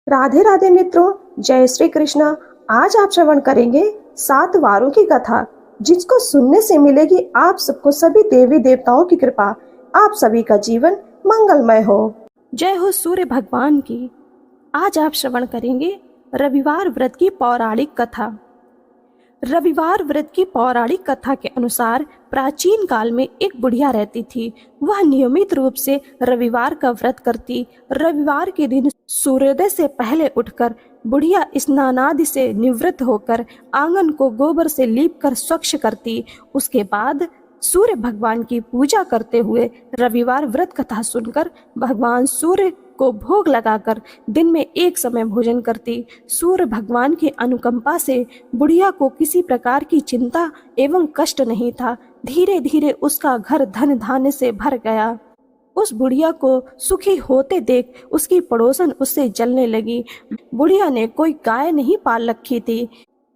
राधे राधे मित्रों, जय श्री कृष्णा। आज आप श्रवण करेंगे 7 वारों की कथा, जिसको सुनने से मिलेगी आप सबको सभी देवी देवताओं की कृपा। आप सभी का जीवन मंगलमय हो। जय हो सूर्य भगवान की। आज आप श्रवण करेंगे रविवार व्रत की पौराणिक कथा। रविवार व्रत की पौराणिक कथा के अनुसार प्राचीन काल में एक बुढ़िया रहती थी। वह नियमित रूप से रविवार का व्रत करती। रविवार के दिन सूर्योदय से पहले उठकर बुढ़िया स्नानादि से निवृत्त होकर आंगन को गोबर से लीपकर स्वच्छ करती। उसके बाद सूर्य भगवान की पूजा करते हुए रविवार व्रत कथा सुनकर भगवान सूर्य को भोग लगाकर दिन में एक समय भोजन करती। सूर्य भगवान की अनुकंपा से बुढ़िया को किसी प्रकार की चिंता एवं कष्ट नहीं था। धीरे धीरे उसका घर धन धान्य से भर गया। उस बुढ़िया को सुखी होते देख उसकी पड़ोसन उससे जलने लगी। बुढ़िया ने कोई गाय नहीं पाल रखी थी,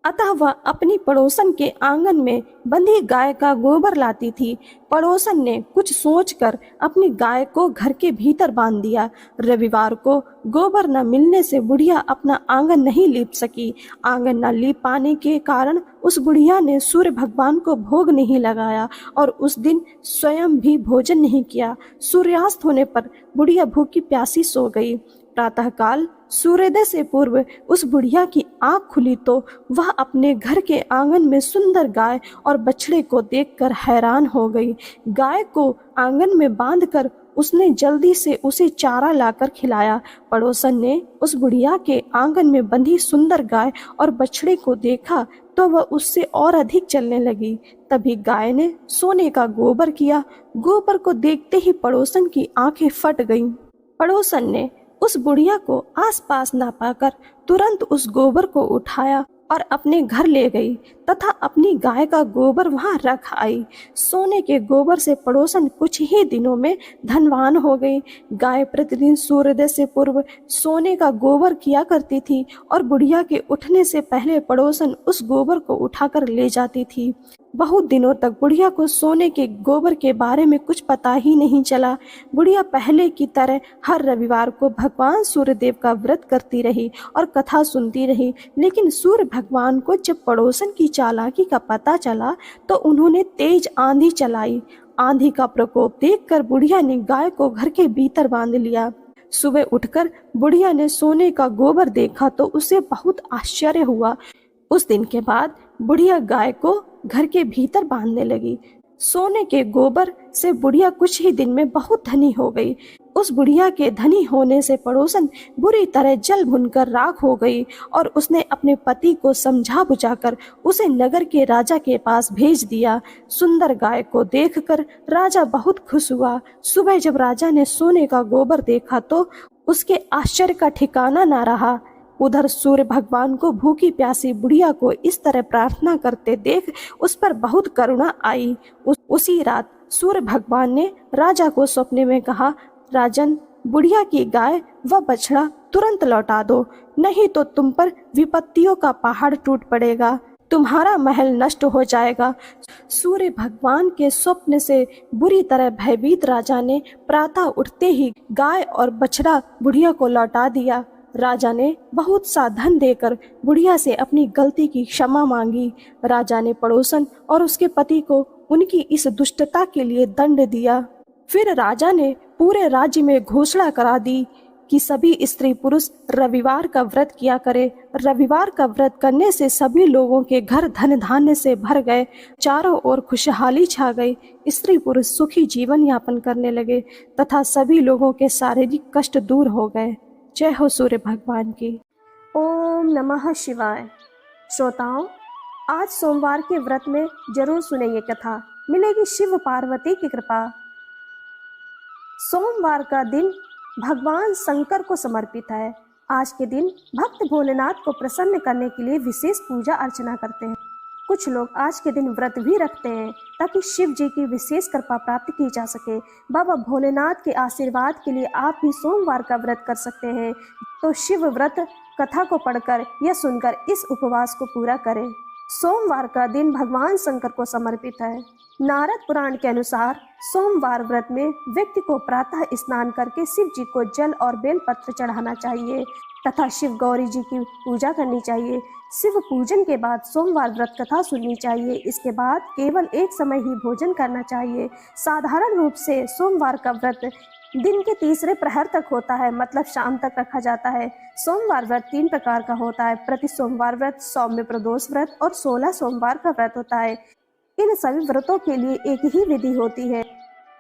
अतः वह अपनी पड़ोसन के आंगन में बंधी गाय का गोबर लाती थी। पड़ोसन ने कुछ सोचकर अपनी गाय को घर के भीतर बांध दिया। रविवार को गोबर न मिलने से बुढ़िया अपना आंगन नहीं लीप सकी। आंगन न लीप पाने के कारण उस बुढ़िया ने सूर्य भगवान को भोग नहीं लगाया और उस दिन स्वयं भी भोजन नहीं किया। सूर्यास्त होने पर बुढ़िया भूखी प्यासी सो गई। प्रातःकाल सूर्योदय से पूर्व उस बुढ़िया की आंख खुली तो वह अपने घर के आंगन में सुंदर गाय और बछड़े को देखकर हैरान हो गई। गाय को आंगन में बांधकर उसने जल्दी से उसे चारा लाकर खिलाया। पड़ोसन ने उस बुढ़िया के आंगन में बंधी सुंदर गाय और बछड़े को देखा तो वह उससे और अधिक चलने लगी। तभी गाय ने सोने का गोबर किया। गोबर को देखते ही पड़ोसन की आंखें फट गईं। पड़ोसन ने उस बुढ़िया को आसपास ना पाकर तुरंत उस गोबर को उठाया और अपने घर ले गई तथा अपनी गाय का गोबर वहां रख आई। सोने के गोबर से पड़ोसन कुछ ही दिनों में धनवान हो गई। गाय प्रतिदिन सूर्योदय से पूर्व सोने का गोबर किया करती थी और बुढ़िया के उठने से पहले पड़ोसन उस गोबर को उठाकर ले जाती थी। बहुत दिनों तक बुढ़िया को सोने के गोबर के बारे में कुछ पता ही नहीं चला। बुढ़िया पहले की तरह हर रविवार को भगवान सूर्यदेव का व्रत करती रही और कथा सुनती रही। लेकिन सूर्य भगवान को जब पड़ोसन की चालाकी का पता चला तो उन्होंने तेज आंधी चलाई। आंधी का प्रकोप देखकर बुढ़िया ने गाय को घर के भीतर बांध लिया। सुबह उठकर बुढ़िया ने सोने का गोबर देखा तो उसे बहुत आश्चर्य हुआ। उस दिन के बाद बुढ़िया गाय को घर के भीतर बांधने लगी। सोने के गोबर से बुढ़िया कुछ ही दिन में बहुत धनी हो गई। उस बुढ़िया के धनी होने से पड़ोसन बुरी तरह जल भुनकर राख हो गई और उसने अपने पति को समझा बुझाकर उसे नगर के राजा के पास भेज दिया। सुंदर गाय को देखकर राजा बहुत खुश हुआ। सुबह जब राजा ने सोने का गोबर देखा तो उसके आश्चर्य का ठिकाना न रहा। उधर सूर्य भगवान को भूखी प्यासी बुढ़िया को इस तरह प्रार्थना करते देख उस पर बहुत करुणा आई। उसी रात सूर्य भगवान ने राजा को सपने में कहा, राजन, बुढ़िया की गाय व बछड़ा तुरंत लौटा दो, नहीं तो तुम पर विपत्तियों का पहाड़ टूट पड़ेगा, तुम्हारा महल नष्ट हो जाएगा। सूर्य भगवान के स्वप्न से बुरी तरह भयभीत राजा ने प्रातः उठते ही गाय और बछड़ा बुढ़िया को लौटा दिया। राजा ने बहुत सा धन देकर बुढ़िया से अपनी गलती की क्षमा मांगी। राजा ने पड़ोसन और उसके पति को उनकी इस दुष्टता के लिए दंड दिया। फिर राजा ने पूरे राज्य में घोषणा करा दी कि सभी स्त्री पुरुष रविवार का व्रत किया करे। रविवार का व्रत करने से सभी लोगों के घर धन धान्य से भर गए। चारों ओर खुशहाली छा गई। स्त्री पुरुष सुखी जीवन यापन करने लगे तथा सभी लोगों के शारीरिक कष्ट दूर हो गए। जय हो सूर्य भगवान की। ओम नमः शिवाय। श्रोताओं, आज सोमवार के व्रत में जरूर सुनेंगे कथा, मिलेगी शिव पार्वती की कृपा। सोमवार का दिन भगवान शंकर को समर्पित है। आज के दिन भक्त भोलेनाथ को प्रसन्न करने के लिए विशेष पूजा अर्चना करते हैं। कुछ लोग आज के दिन व्रत भी रखते हैं ताकि शिव जी की विशेष कृपा प्राप्त की जा सके। बाबा भोलेनाथ के आशीर्वाद के लिए आप भी सोमवार का व्रत कर सकते हैं। तो शिव व्रत कथा को पढ़कर या सुनकर इस उपवास को पूरा करें। सोमवार का दिन भगवान शंकर को समर्पित है। नारद पुराण के अनुसार सोमवार व्रत में व्यक्ति को प्रातः स्नान करके शिव जी को जल और बेलपत्र चढ़ाना चाहिए। तथा शिव गौरी जी की पूजा करनी चाहिए। शिव पूजन के बाद सोमवार व्रत कथा सुननी चाहिए। इसके बाद केवल एक समय ही भोजन करना चाहिए। साधारण रूप से सोमवार का व्रत दिन के तीसरे प्रहर तक होता है, मतलब शाम तक रखा जाता है। सोमवार व्रत 3 प्रकार का होता है: प्रति सोमवार व्रत, सौम्य प्रदोष व्रत और 16 सोमवार का व्रत होता है। इन सभी व्रतों के लिए एक ही विधि होती है।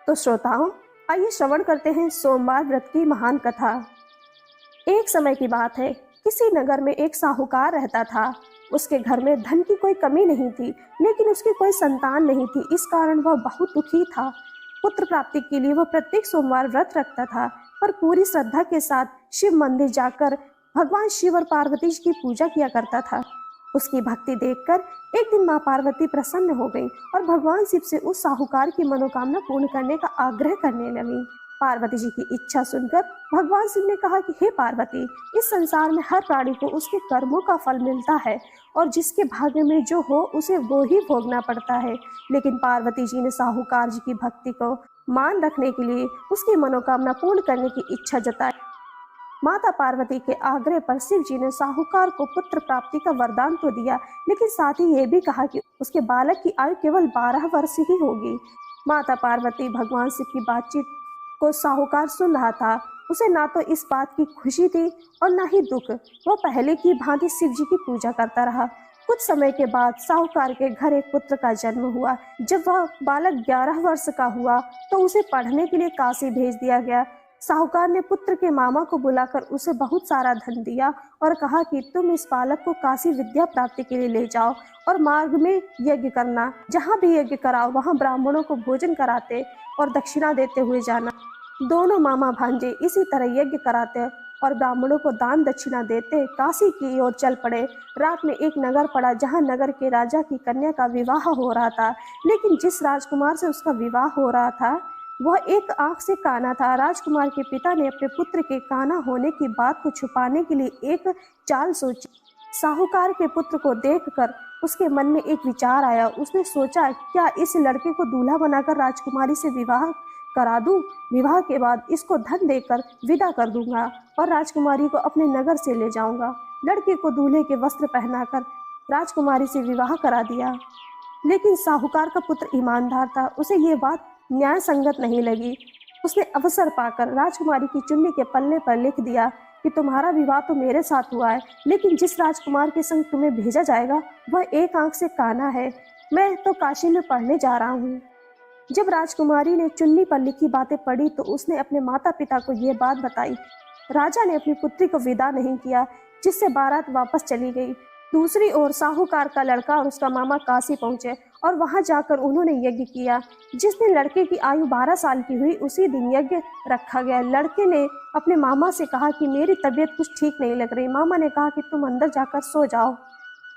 तो श्रोताओं, आइए श्रवण करते हैं सोमवार व्रत की महान कथा। एक समय की बात है, किसी नगर में एक साहूकार रहता था। उसके घर में धन की कोई कमी नहीं थी, लेकिन उसकी कोई संतान नहीं थी। इस कारण वह बहुत दुखी था। पुत्र प्राप्ति के लिए वह प्रत्येक सोमवार व्रत रखता था, पर पूरी श्रद्धा के साथ शिव मंदिर जाकर भगवान शिव और पार्वती जी की पूजा किया करता था। उसकी भक्ति देखकर एक दिन माँ पार्वती प्रसन्न हो गई और भगवान शिव से उस साहूकार की मनोकामना पूर्ण करने का आग्रह करने लगी। पार्वती जी की इच्छा सुनकर भगवान शिव ने कहा कि हे पार्वती, इस संसार में हर प्राणी को उसके कर्मों का फल मिलता है और जिसके भाग्य में जो हो उसे वो ही भोगना पड़ता है। लेकिन पार्वती जी ने साहूकार जी की भक्ति को मान रखने के लिए उसकी मनोकामना पूर्ण करने की इच्छा जताई। माता पार्वती के आग्रह पर शिव जी ने साहूकार को पुत्र प्राप्ति का वरदान तो दिया, लेकिन साथ ही ये भी कहा कि उसके बालक की आयु केवल 12 वर्ष ही होगी। माता पार्वती भगवान शिव की बातचीत को साहूकार सुन रहा था। उसे ना तो इस बात की खुशी थी और ना ही दुख। वह पहले की भांति शिव जी की पूजा करता रहा। कुछ समय के बाद साहूकार के घर एक पुत्र का जन्म हुआ। जब वह बालक 11 वर्ष का हुआ तो उसे पढ़ने के लिए काशी भेज दिया गया। साहूकार ने पुत्र के मामा को बुलाकर उसे बहुत सारा धन दिया और कहा कि तुम इस बालक को काशी विद्या प्राप्ति के लिए ले जाओ और मार्ग में यज्ञ करना। जहाँ भी यज्ञ कराओ वहाँ ब्राह्मणों को भोजन कराते और दक्षिणा देते हुए जाना। दोनों मामा भांजे इसी तरह यज्ञ कराते और ब्राह्मणों को दान दक्षिणा देते काशी की ओर चल पड़े। रात में एक नगर पड़ा जहाँ नगर के राजा की कन्या का विवाह हो रहा था, लेकिन जिस राजकुमार से उसका विवाह हो रहा था वह एक आंख से काना था। राजकुमार के पिता ने अपने पुत्र के काना होने की बात को छुपाने के लिए एक चाल सोची। साहूकार के पुत्र को देखकर उसके मन में एक विचार आया। उसने सोचा, क्या इस लड़के को दूल्हा बनाकर राजकुमारी से विवाह करा दूं? विवाह के बाद इसको धन देकर विदा कर दूंगा और राजकुमारी को अपने नगर से ले जाऊंगा। लड़के को दूल्हे के वस्त्र पहनाकर राजकुमारी से विवाह करा दिया। लेकिन साहूकार का पुत्र ईमानदार था, उसे ये बात न्याय संगत नहीं लगी। उसने अवसर पाकर राजकुमारी की चुन्नी के पल्ले पर लिख दिया कि तुम्हारा विवाह तो मेरे साथ हुआ है, लेकिन जिस राजकुमार के संग तुम्हें भेजा जाएगा वह एक आंख से काना है। मैं तो काशी में पढ़ने जा रहा हूँ। जब राजकुमारी ने चुन्नी पर लिखी बातें पढ़ी तो उसने अपने माता पिता को ये बात बताई। राजा ने अपनी पुत्री को विदा नहीं किया, जिससे बारात वापस चली गई। दूसरी ओर साहूकार का लड़का और उसका मामा काशी पहुंचे और वहां जाकर उन्होंने यज्ञ किया। जिस दिन लड़के की आयु 12 साल की हुई उसी दिन यज्ञ रखा गया। लड़के ने अपने मामा से कहा कि मेरी तबीयत कुछ ठीक नहीं लग रही। मामा ने कहा कि तुम अंदर जाकर सो जाओ।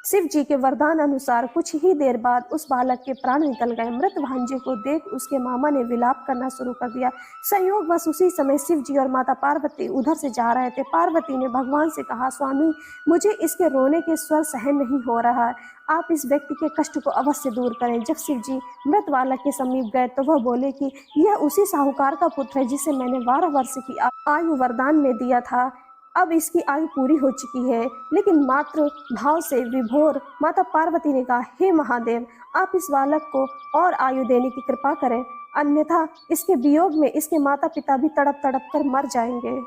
शिव जी के वरदान अनुसार कुछ ही देर बाद उस बालक के प्राण निकल गए। मृत भांजे को देख उसके मामा ने विलाप करना शुरू कर दिया। संयोग बस उसी समय शिव जी और माता पार्वती उधर से जा रहे थे। पार्वती ने भगवान से कहा, स्वामी, मुझे इसके रोने के स्वर सहन नहीं हो रहा है, आप इस व्यक्ति के कष्ट को अवश्य दूर करें। जब शिव जी मृत बालक के समीप गए तो वह बोले कि यह उसी साहूकार का पुत्र है जिसे मैंने 12 वर्ष की आयु वरदान में दिया था। अब इसकी आयु पूरी हो चुकी है। लेकिन मात्र भाव से विभोर माता पार्वती ने कहा, हे महादेव, आप इस बालक को और आयु देने की कृपा करें, अन्यथा इसके वियोग में इसके माता पिता भी तड़प तड़प कर मर जाएंगे।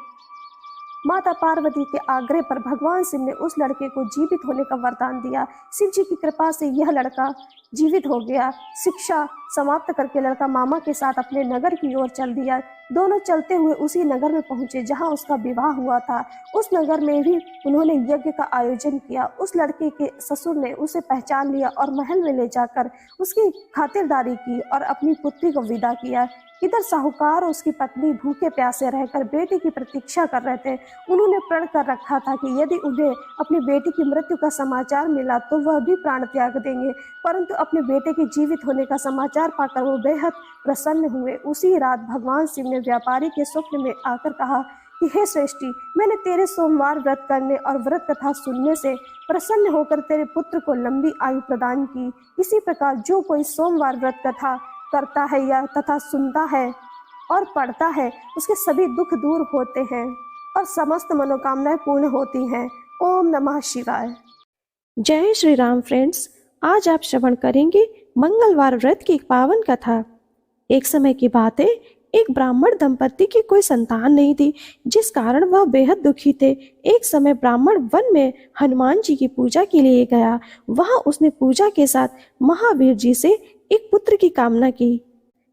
माता पार्वती के आग्रह पर भगवान शिव ने उस लड़के को जीवित होने का वरदान दिया। शिव जी की कृपा से यह लड़का जीवित हो गया। शिक्षा समाप्त करके लड़का मामा के साथ अपने नगर की ओर चल दिया। दोनों चलते हुए उसी नगर में पहुंचे जहां उसका विवाह हुआ था। उस नगर में भी उन्होंने यज्ञ का आयोजन किया। उस लड़के के ससुर ने उसे पहचान लिया और महल में ले जाकर उसकी खातिरदारी की और अपनी पुत्री को विदा किया। इधर साहूकार और उसकी पत्नी भूखे प्यासे रहकर बेटे की प्रतीक्षा कर रहे थे। उन्होंने प्रण कर रखा था कि यदि उन्हें अपनी बेटी की मृत्यु का समाचार मिला तो वह भी प्राण त्याग देंगे, परंतु अपने बेटे के जीवित होने का समाचार पाकर वो बेहद प्रसन्न हुए। उसी रात भगवान शिव ने व्यापारी के स्वप्न में आकर कहा कि हे श्रेष्ठी, मैंने तेरे सोमवार व्रत करने और व्रत कथा सुनने से प्रसन्न होकर तेरे पुत्र को लंबी आयु प्रदान की। इसी प्रकार जो कोई सोमवार व्रत कथा करता है या तथा सुनता है और पढ़ता है उसके सभी दुख दूर होते हैं। और समस्त मनोकामनाएं पूर्ण होती हैं। ओम नमः शिवाय। जय श्री राम फ्रेंड्स, आज आप श्रवण करेंगे मंगलवार व्रत की एक पावन कथा। एक समय की बात है, एक ब्राह्मण दंपति की कोई संतान नहीं थी, जिस कारण वह बेहद दुखी थे। एक समय ब्राह्मण वन में हनुमान जी की पूजा के लिए गया। वहां उसने पूजा के साथ महावीर जी से एक पुत्र की कामना की।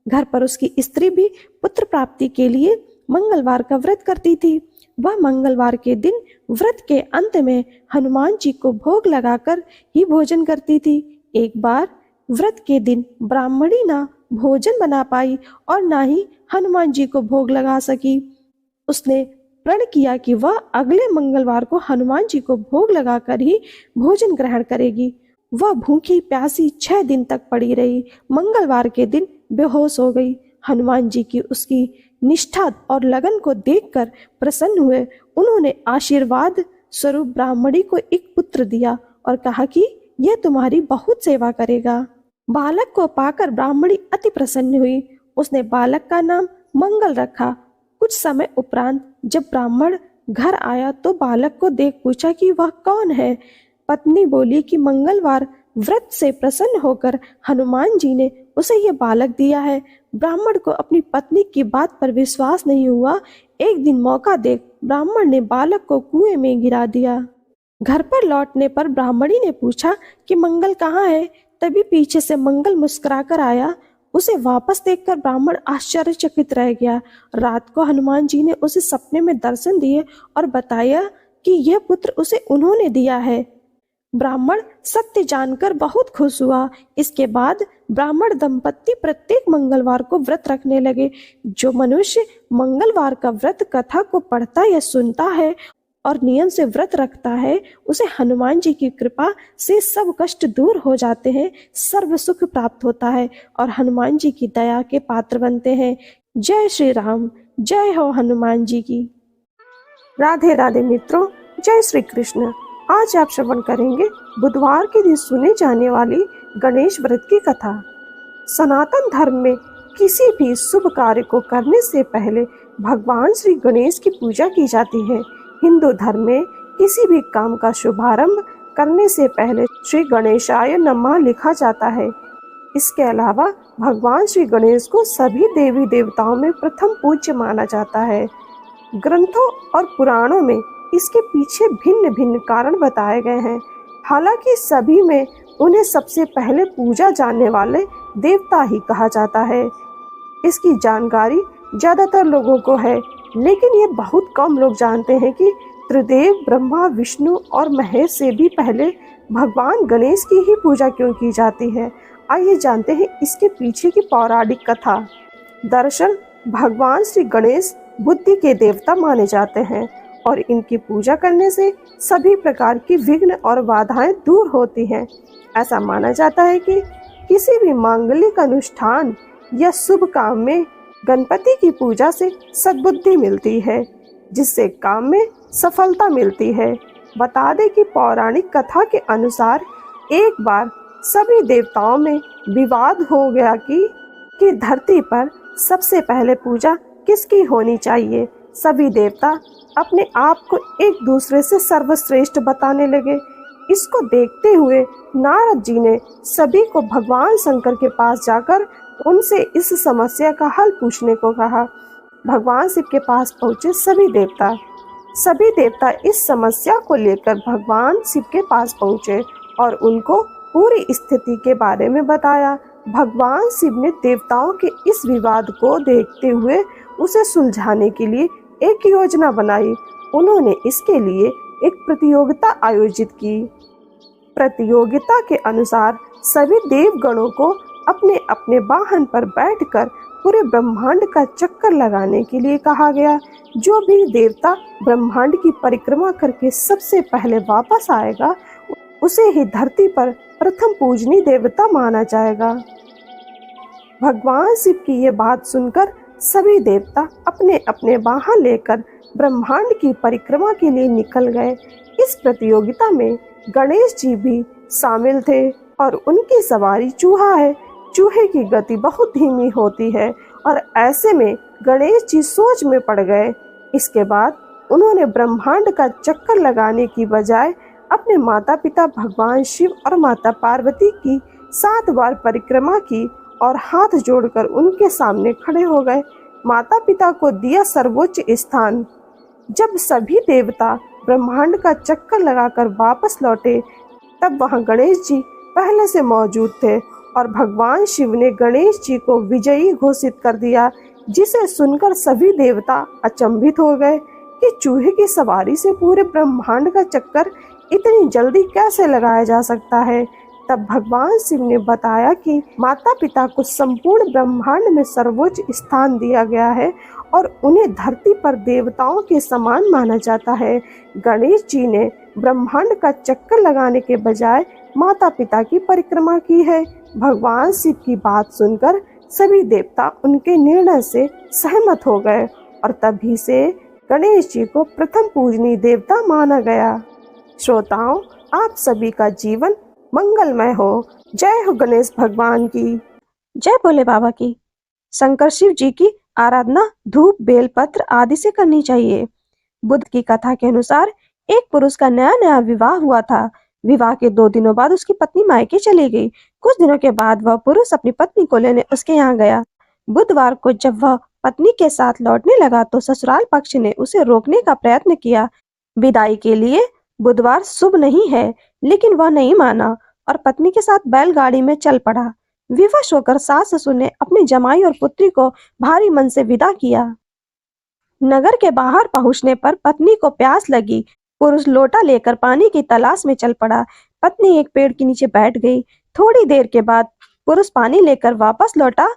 घर पर उसकी स्त्री भी पुत्र प्राप्ति के लिए मंगलवार का व्रत करती थी। वह मंगलवार के दिन व्रत के अंत में हनुमान जी को भोग लगाकर ही भोजन करती थी। एक बार व्रत के दिन ब्राह्मणी ना भोजन बना पाई और ना ही हनुमान जी को भोग लगा सकी। उसने प्रण किया कि वह अगले मंगलवार को हनुमान जी को भोग लगाकर ही भोजन ग्रहण करेगी। वह भूखी प्यासी 6 दिन तक पड़ी रही। मंगलवार के दिन बेहोश हो गई। हनुमान जी की उसकी निष्ठा और लगन को देखकर प्रसन्न हुए। उन्होंने आशीर्वाद स्वरूप ब्राह्मणी को एक पुत्र दिया और कहा कि यह तुम्हारी बहुत सेवा करेगा। बालक को पाकर ब्राह्मणी अति प्रसन्न हुई। उसने बालक का नाम मंगल रखा। कुछ समय उपरांत जब ब्राह्मण घर आया तो बालक को देख पूछा कि वह कौन है। पत्नी बोली कि मंगलवार व्रत से प्रसन्न होकर हनुमान जी ने उसे यह बालक दिया है। ब्राह्मण को अपनी पत्नी की बात पर विश्वास नहीं हुआ। एक दिन मौका देख ब्राह्मण ने बालक को कुएं में गिरा दिया। घर पर लौटने पर ब्राह्मणी ने पूछा कि मंगल कहाँ है। तभी पीछे से मंगल मुस्कुराकर आया। उसे वापस देखकर ब्राह्मण आश्चर्यचकित रह गया। रात को हनुमान जी ने उसे सपने में दर्शन दिए और बताया कि यह पुत्र उसे उन्होंने दिया है। ब्राह्मण सत्य जानकर बहुत खुश हुआ। इसके बाद ब्राह्मण दंपत्ति प्रत्येक मंगलवार को व्रत रखने लगे। जो मनुष्य मंगलवार का व्रत कथा को पढ़ता या सुनता है और नियम से व्रत रखता है, उसे हनुमान जी की कृपा से सब कष्ट दूर हो जाते हैं, सर्व सुख प्राप्त होता है और हनुमान जी की दया के पात्र बनते हैं। जय श्री राम, जय हो हनुमान जी की। राधे राधे मित्रों, जय श्री कृष्ण। आज आप श्रवण करेंगे बुधवार के दिन सुने जाने वाली गणेश व्रत की कथा। सनातन धर्म में किसी भी शुभ कार्य को करने से पहले भगवान श्री गणेश की पूजा की जाती है। हिंदू धर्म में किसी भी काम का शुभारंभ करने से पहले श्री गणेशाय नमः लिखा जाता है। इसके अलावा भगवान श्री गणेश को सभी देवी देवताओं में प्रथम पूज्य माना जाता है। ग्रंथों और पुराणों में इसके पीछे भिन्न भिन्न कारण बताए गए हैं। हालांकि सभी में उन्हें सबसे पहले पूजा जाने वाले देवता ही कहा जाता है। इसकी जानकारी ज्यादातर लोगों को है, लेकिन ये बहुत कम लोग जानते हैं कि त्रिदेव ब्रह्मा, विष्णु और महेश से भी पहले भगवान गणेश की ही पूजा क्यों की जाती है। आइए जानते हैं इसके पीछे की पौराणिक कथा। दरअसल भगवान श्री गणेश बुद्धि के देवता माने जाते हैं और इनकी पूजा करने से सभी प्रकार की विघ्न और बाधाएं दूर होती हैं। ऐसा माना जाता है कि किसी भी मांगलिक अनुष्ठान या शुभ काम में गणपति की पूजा से सद्बुद्धि मिलती है, जिससे काम में सफलता मिलती है। बता दें कि पौराणिक कथा के अनुसार एक बार सभी देवताओं में विवाद हो गया कि धरती पर सबसे पहले पूजा किसकी होनी चाहिए। सभी देवता अपने आप को एक दूसरे से सर्वश्रेष्ठ बताने लगे। इसको देखते हुए नारद जी ने सभी को भगवान शंकर के पास जाकर उनसे इस समस्या का हल पूछने को कहा। भगवान शिव के पास पहुंचे सभी देवता इस समस्या को लेकर भगवान शिव के पास पहुंचे और उनको पूरी स्थिति के बारे में बताया। भगवान शिव ने देवताओं के इस विवाद को देखते हुए उसे सुलझाने के लिए एक योजना बनाई। उन्होंने इसके लिए एक प्रतियोगिता आयोजित की। प्रतियोगिता के अनुसार सभी देवगणों को अपने अपने वाहन पर बैठकर पूरे ब्रह्मांड का चक्कर लगाने के लिए कहा गया। जो भी देवता ब्रह्मांड की परिक्रमा करके सबसे पहले वापस आएगा, उसे ही धरती पर प्रथम पूजनीय देवता माना जाएगा। भगवान शिव की ये बात सुनकर सभी देवता अपने अपने वाहन लेकर ब्रह्मांड की परिक्रमा के लिए निकल गए। इस प्रतियोगिता में गणेश जी भी शामिल थे और उनकी सवारी चूहा है। चूहे की गति बहुत धीमी होती है और ऐसे में गणेश जी सोच में पड़ गए। इसके बाद उन्होंने ब्रह्मांड का चक्कर लगाने की बजाय अपने माता पिता भगवान शिव और माता पार्वती की 7 बार परिक्रमा की और हाथ जोड़कर उनके सामने खड़े हो गए। माता पिता को दिया सर्वोच्च स्थान। जब सभी देवता ब्रह्मांड का चक्कर लगाकर वापस लौटे, तब वहां गणेश जी पहले से मौजूद थे और भगवान शिव ने गणेश जी को विजयी घोषित कर दिया, जिसे सुनकर सभी देवता अचंभित हो गए कि चूहे की सवारी से पूरे ब्रह्मांड का चक्कर इतनी जल्दी कैसे लगाया जा सकता है। तब भगवान शिव ने बताया कि माता पिता को संपूर्ण ब्रह्मांड में सर्वोच्च स्थान दिया गया है और उन्हें धरती पर देवताओं के समान माना जाता है। गणेश जी ने ब्रह्मांड का चक्कर लगाने के बजाय माता पिता की परिक्रमा की है। भगवान शिव की बात सुनकर सभी देवता उनके निर्णय से सहमत हो गए और तभी से गणेश जी को प्रथम पूजनीय देवता माना गया। श्रोताओं, आप सभी का जीवन मंगलमय हो। जय हो गणेश भगवान की। जय भोले बाबा की। शंकर शिव जी की आराधना धूप, बेलपत्र आदि से करनी चाहिए। बुद्ध की कथा के अनुसार एक पुरुष का नया नया विवाह हुआ था। विवाह के 2 दिनों बाद उसकी पत्नी मायके चली गई। कुछ दिनों के बाद वह पुरुष अपनी पत्नी को लेने उसके यहाँ गया। बुधवार को जब वह पत्नी के साथ लौटने लगा तो ससुराल पक्ष ने उसे रोकने का प्रयत्न किया। विदाई के लिए बुधवार शुभ नहीं है, लेकिन वह नहीं माना और पत्नी के साथ बैलगाड़ी में चल पड़ा। विवश होकर सास ससुर ने अपनी जमाई और पुत्री को भारी मन से विदा किया। नगर के बाहर पहुंचने पर पत्नी को प्यास लगी। पुरुष लोटा लेकर पानी की तलाश में चल पड़ा। पत्नी एक पेड़ के नीचे बैठ गई। थोड़ी देर के बाद पुरुष पानी लेकर वापस लौटा।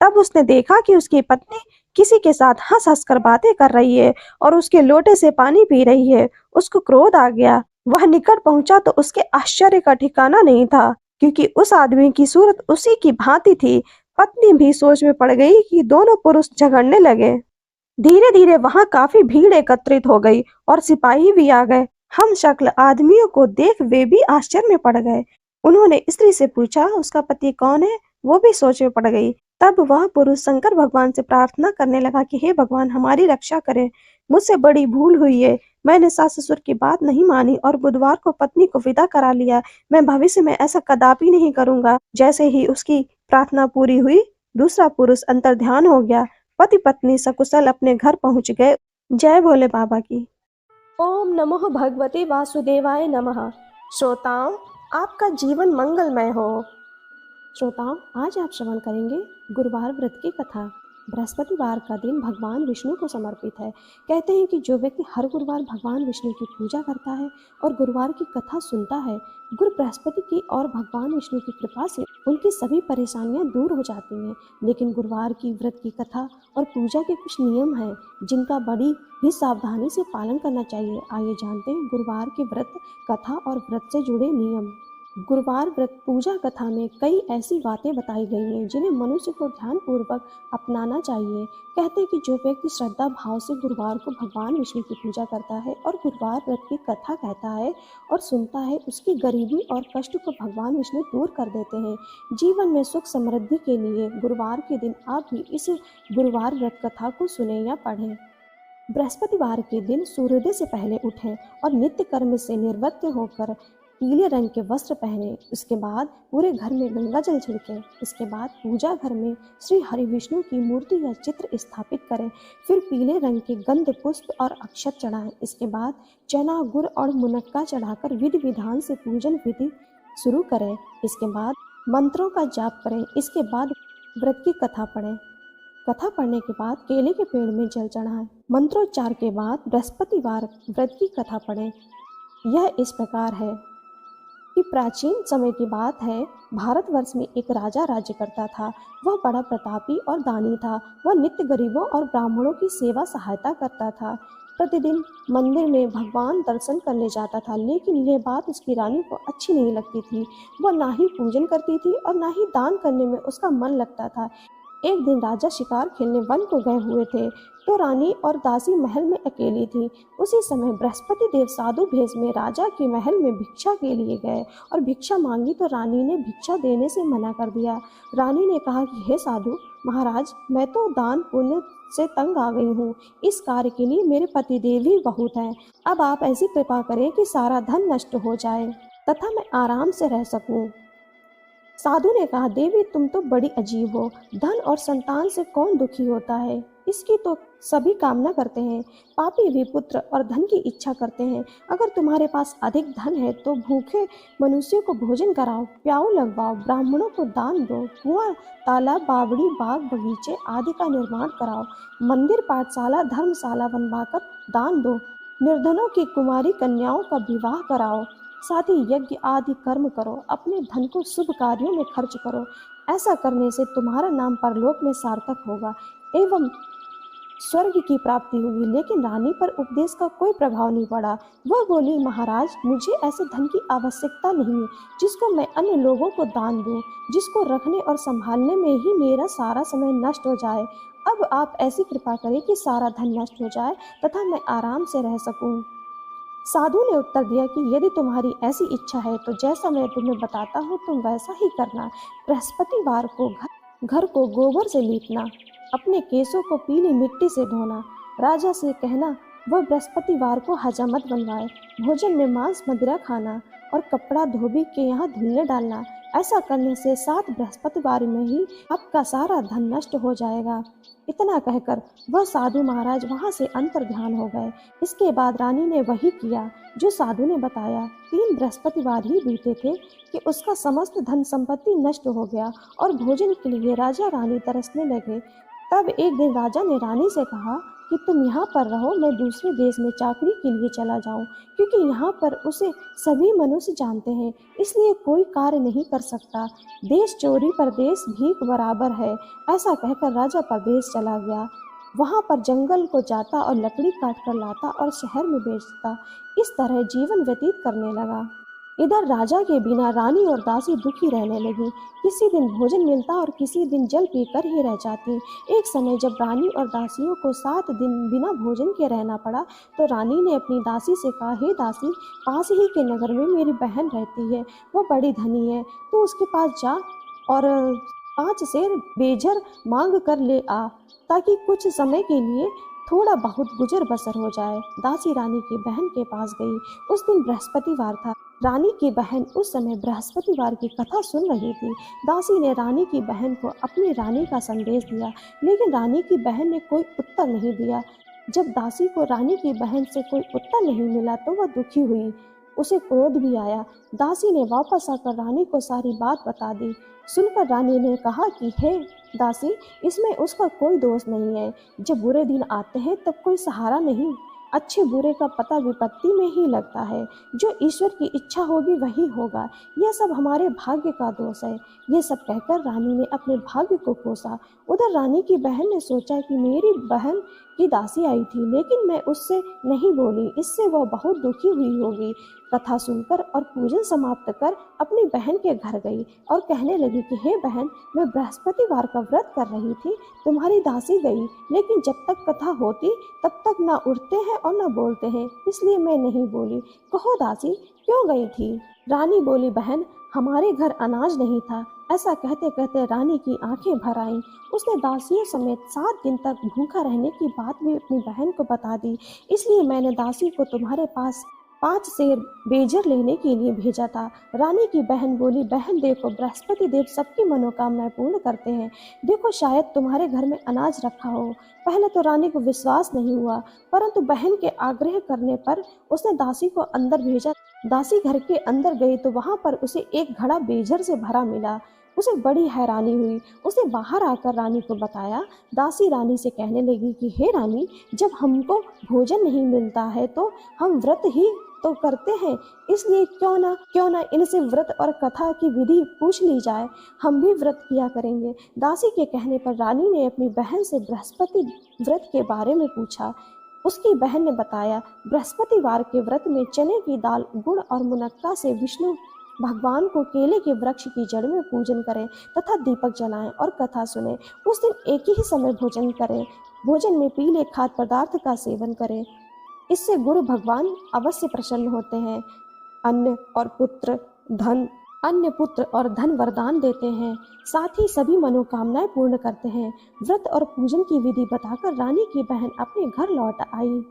तब उसने देखा कि उसकी पत्नी किसी के साथ हंस हंस कर बातें कर रही है और उसके लोटे से पानी पी रही है। उसको क्रोध आ गया। वह निकट पहुंचा तो उसके आश्चर्य का ठिकाना नहीं था, क्योंकि उस आदमी की सूरत उसी की भांति थी। पत्नी भी सोच में पड़ गई कि दोनों पुरुष झगड़ने लगे। धीरे धीरे वहां काफी भीड़ एकत्रित हो गई और सिपाही भी आ गए। हम शक्ल आदमियों को देख वे भी आश्चर्य में पड़ गए। उन्होंने स्त्री से पूछा उसका पति कौन है। वो भी सोच में पड़ गई। तब वह पुरुष शंकर भगवान से प्रार्थना करने लगा कि हे भगवान, हमारी रक्षा करें। मुझसे बड़ी भूल हुई है। मैंने सास ससुर की बात नहीं मानी और बुधवार को पत्नी को विदा करा लिया। मैं भविष्य में ऐसा कदापि नहीं करूंगा। जैसे ही उसकी प्रार्थना पूरी हुई, दूसरा पुरुष अंतर्ध्यान हो गया। पति पत्नी सकुशल अपने घर पहुंच गए। जय भोले बाबा की। ओम नमो भगवते वासुदेवाय नमः। श्रोताओं, आपका जीवन मंगलमय हो। श्रोताओं, आज आप श्रवण करेंगे गुरुवार व्रत की कथा। बृहस्पतिवार का दिन भगवान विष्णु को समर्पित है। कहते हैं कि जो व्यक्ति हर गुरुवार भगवान विष्णु की पूजा करता है और गुरुवार की कथा सुनता है, गुरु बृहस्पति की और भगवान विष्णु की कृपा से उनकी सभी परेशानियां दूर हो जाती हैं। लेकिन गुरुवार की व्रत की कथा और पूजा के कुछ नियम हैं जिनका बड़ी ही सावधानी से पालन करना चाहिए। आइए जानते हैं गुरुवार की व्रत कथा और व्रत से जुड़े नियम। गुरुवार व्रत पूजा कथा में कई ऐसी बातें बताई गई हैं जिन्हें मनुष्य को ध्यानपूर्वक अपनाना चाहिए। कहते हैं कि जो व्यक्ति श्रद्धा भाव से गुरुवार को भगवान विष्णु की पूजा करता है और गुरुवार व्रत की कथा कहता है और सुनता है, उसकी गरीबी और कष्ट को भगवान विष्णु दूर कर देते हैं। जीवन में सुख समृद्धि के लिए गुरुवार के दिन आप भी इस गुरुवार व्रत कथा को सुने या पढ़ें। बृहस्पतिवार के दिन सूर्योदय से पहले उठें और नित्य कर्म से निवृत्त होकर पीले रंग के वस्त्र पहने। उसके बाद पूरे घर में गंगा जल छिड़कें। इसके बाद पूजा घर में श्री हरि विष्णु की मूर्ति या चित्र स्थापित करें। फिर पीले रंग के गंध पुष्प और अक्षत चढ़ाएं। इसके बाद चना, गुड़ और मुनक्का चढ़ाकर विधि विधान से पूजन विधि शुरू करें। इसके बाद मंत्रों का जाप करें। इसके बाद व्रत की कथा पढ़ें। कथा पढ़ने के बाद केले के पेड़ में जल चढ़ाएं। मंत्रोच्चार के बाद बृहस्पतिवार व्रत की कथा पढ़ें। यह इस प्रकार है कि प्राचीन समय की बात है, भारतवर्ष में एक राजा राज्य करता था। वह बड़ा प्रतापी और दानी था। वह नित्य गरीबों और ब्राह्मणों की सेवा सहायता करता था। प्रतिदिन मंदिर में भगवान दर्शन करने जाता था, लेकिन यह बात उसकी रानी को अच्छी नहीं लगती थी। वह ना ही पूजन करती थी और ना ही दान करने में उसका मन लगता था। एक दिन राजा शिकार खेलने वन को गए हुए थे, तो रानी और दासी महल में अकेली थी। उसी समय बृहस्पति देव साधु भेष में राजा के महल में भिक्षा के लिए गए और भिक्षा मांगी, तो रानी ने भिक्षा देने से मना कर दिया। रानी ने कहा कि हे साधु महाराज, मैं तो दान पुण्य से तंग आ गई हूँ। इस कार्य के लिए मेरे पति देव ही बहुत हैं। अब आप ऐसी कृपा करें कि सारा धन नष्ट हो जाए तथा मैं आराम से रह सकूं। साधु ने कहा, देवी तुम तो बड़ी अजीब हो। धन और संतान से कौन दुखी होता है? इसकी तो सभी कामना करते हैं। पापी भी पुत्र और धन की इच्छा करते हैं। अगर तुम्हारे पास अधिक धन है तो भूखे मनुष्यों को भोजन कराओ, प्याऊ लगवाओ, ब्राह्मणों को दान दो, कुआं, तालाब, बावड़ी, बाग, बगीचे आदि का निर्माण कराओ, मंदिर, पाठशाला, धर्मशाला बनवाकर दान दो, निर्धनों की कुमारी कन्याओं का विवाह कराओ, साथ ही यज्ञ आदि कर्म करो, अपने धन को शुभ कार्यों में खर्च करो। ऐसा करने से तुम्हारा नाम परलोक में सार्थक होगा एवं स्वर्ग की प्राप्ति होगी। लेकिन रानी पर उपदेश का कोई प्रभाव नहीं पड़ा। वह बोली, महाराज मुझे ऐसे धन की आवश्यकता नहीं है जिसको मैं अन्य लोगों को दान दूं, जिसको रखने और संभालने में ही मेरा सारा समय नष्ट हो जाए। अब आप ऐसी कृपा करें कि सारा धन नष्ट हो जाए तथा मैं आराम से रह सकूं। साधु ने उत्तर दिया कि यदि तुम्हारी ऐसी इच्छा है तो जैसा मैं तुम्हें बताता हूँ तुम वैसा ही करना। बृहस्पतिवार को घर को गोबर से लीपना, अपने केसों को पीली मिट्टी से धोना, राजा से कहना वह बृहस्पतिवार को हजामत बनवाए, भोजन में मांस मदिरा खाना और कपड़ा धोबी के यहाँ धुलने डालना। ऐसा करने से 7 बृहस्पतिवार में ही आपका सारा धन नष्ट हो जाएगा। इतना कहकर वह साधु महाराज वहां से अंतर ध्यान हो गए। इसके बाद रानी ने वही किया जो साधु ने बताया। 3 बृहस्पतिवार ही बीते थे कि उसका समस्त धन संपत्ति नष्ट हो गया और भोजन के लिए राजा रानी तरसने लगे। तब एक दिन राजा ने रानी से कहा कि तुम यहाँ पर रहो, मैं दूसरे देश में चाकरी के लिए चला जाऊं, क्योंकि यहाँ पर उसे सभी मनुष्य जानते हैं, इसलिए कोई कार्य नहीं कर सकता। देश चोरी परदेश भीख बराबर है। ऐसा कहकर राजा परदेश चला गया। वहां पर जंगल को जाता और लकड़ी काट कर लाता और शहर में बेचता। इस तरह जीवन व्यतीत करने लगा। इधर राजा के बिना रानी और दासी दुखी रहने लगी। किसी दिन भोजन मिलता और किसी दिन जल पीकर ही रह जाती। एक समय जब रानी और दासियों को 7 दिन बिना भोजन के रहना पड़ा, तो रानी ने अपनी दासी से कहा, हे दासी, पास ही के नगर में मेरी बहन रहती है, वो बड़ी धनी है, तो उसके पास जा और 5 सेर बेजर मांग कर ले आ, ताकि कुछ समय के लिए थोड़ा बहुत गुजर बसर हो जाए। दासी रानी की बहन के पास गई। उस दिन बृहस्पतिवार था। रानी की बहन उस समय बृहस्पतिवार की कथा सुन रही थी। दासी ने रानी की बहन को अपनी रानी का संदेश दिया, लेकिन रानी की बहन ने कोई उत्तर नहीं दिया। जब दासी को रानी की बहन से कोई उत्तर नहीं मिला तो वह दुखी हुई, उसे क्रोध भी आया। दासी ने वापस आकर रानी को सारी बात बता दी। सुनकर रानी ने कहा कि हे दासी, इसमें उसका कोई दोष नहीं है। जब बुरे दिन आते हैं तब कोई सहारा नहीं, अच्छे बुरे का पता विपत्ति में ही लगता है। जो ईश्वर की इच्छा होगी वही होगा, यह सब हमारे भाग्य का दोष है। ये सब कहकर रानी ने अपने भाग्य को कोसा। उधर रानी की बहन ने सोचा कि मेरी बहन की दासी आई थी, लेकिन मैं उससे नहीं बोली, इससे वह बहुत दुखी हुई होगी। कथा सुनकर और पूजन समाप्त कर अपनी बहन के घर गई और कहने लगी कि हे बहन, मैं बृहस्पतिवार का व्रत कर रही थी, तुम्हारी दासी गई, लेकिन जब तक कथा होती तब तक ना उठते हैं और ना बोलते हैं, इसलिए मैं नहीं बोली। कहो दासी, क्यों गई थी? रानी बोली, बहन, हमारे घर अनाज नहीं था। ऐसा कहते कहते रानी की आंखें भर आईं। उसने दासियों समेत 7 दिन तक भूखा रहने की बात भी अपनी बहन को बता दी। इसलिए मैंने दासी को तुम्हारे पास 5 सेर बेजर लेने के लिए भेजा था। रानी की बहन बोली, बहन देखो, बृहस्पति देव सबकी मनोकामनाएं पूर्ण करते हैं। देखो, शायद तुम्हारे घर में अनाज रखा हो। पहले तो रानी को विश्वास नहीं हुआ, परंतु बहन के आग्रह करने पर उसने दासी को अंदर भेजा। दासी घर के अंदर गई तो वहां पर उसे एक घड़ा बेजर से भरा मिला। उसे बड़ी हैरानी हुई। उसने बाहर आकर रानी को बताया। दासी रानी से कहने लगी कि हे रानी, जब हमको भोजन नहीं मिलता है तो हम व्रत ही तो करते हैं, इसलिए क्यों ना इनसे व्रत और कथा की विधि पूछ ली जाए, हम भी व्रत किया करेंगे। दासी के कहने पर रानी ने अपनी बहन से बृहस्पति व्रत के बारे में पूछा। उसकी बहन ने बताया, बृहस्पतिवार के व्रत में चने की दाल, गुड़ और मुनक्का से विष्णु भगवान को केले के वृक्ष की जड़ में पूजन करें तथा दीपक जलाएं और कथा सुने। उस दिन एक ही समय भोजन करें। भोजन में पीले खाद्य पदार्थ का सेवन करें, इससे गुरु भगवान अवश्य प्रसन्न होते हैं। अन्न पुत्र और धन वरदान देते हैं, साथ ही सभी मनोकामनाएं पूर्ण करते हैं। व्रत और पूजन की विधि बताकर रानी की बहन अपने घर लौट आई।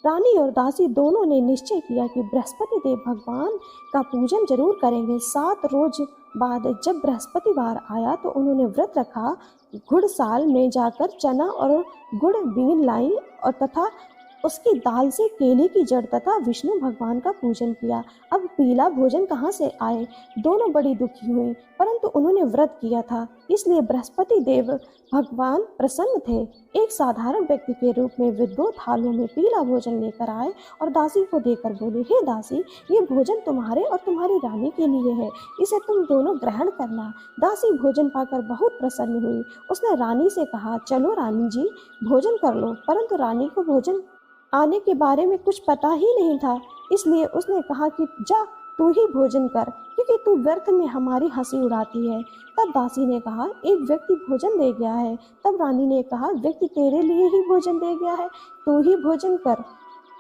रानी और दासी दोनों ने निश्चय किया कि बृहस्पति देव भगवान का पूजन जरूर करेंगे। 7 रोज बाद जब बृहस्पतिवार आया तो उन्होंने व्रत रखा। घुड़साल में जाकर चना और गुड़ बीन लाई और तथा उसकी दाल से केले की जड़ तथा विष्णु भगवान का पूजन किया। अब पीला भोजन कहाँ से आए? दोनों बड़ी दुखी हुई, परंतु उन्होंने व्रत किया था, इसलिए बृहस्पति देव भगवान प्रसन्न थे। एक साधारण व्यक्ति के रूप में वे 2 थालों में पीला भोजन लेकर आए और दासी को देकर बोले, हे दासी, ये भोजन तुम्हारे और तुम्हारी रानी के लिए है, इसे तुम दोनों ग्रहण करना। दासी भोजन पाकर बहुत प्रसन्न हुई। उसने रानी से कहा, चलो रानी जी, भोजन कर लो। परंतु रानी को भोजन आने के बारे में कुछ पता ही नहीं था, इसलिए उसने कहा कि जा तू ही भोजन कर, क्योंकि तू व्यर्थ में हमारी हंसी उड़ाती है। तब दासी ने कहा, एक व्यक्ति भोजन दे गया है। तब रानी ने कहा, व्यक्ति तेरे लिए ही भोजन दे गया है, तू ही भोजन कर।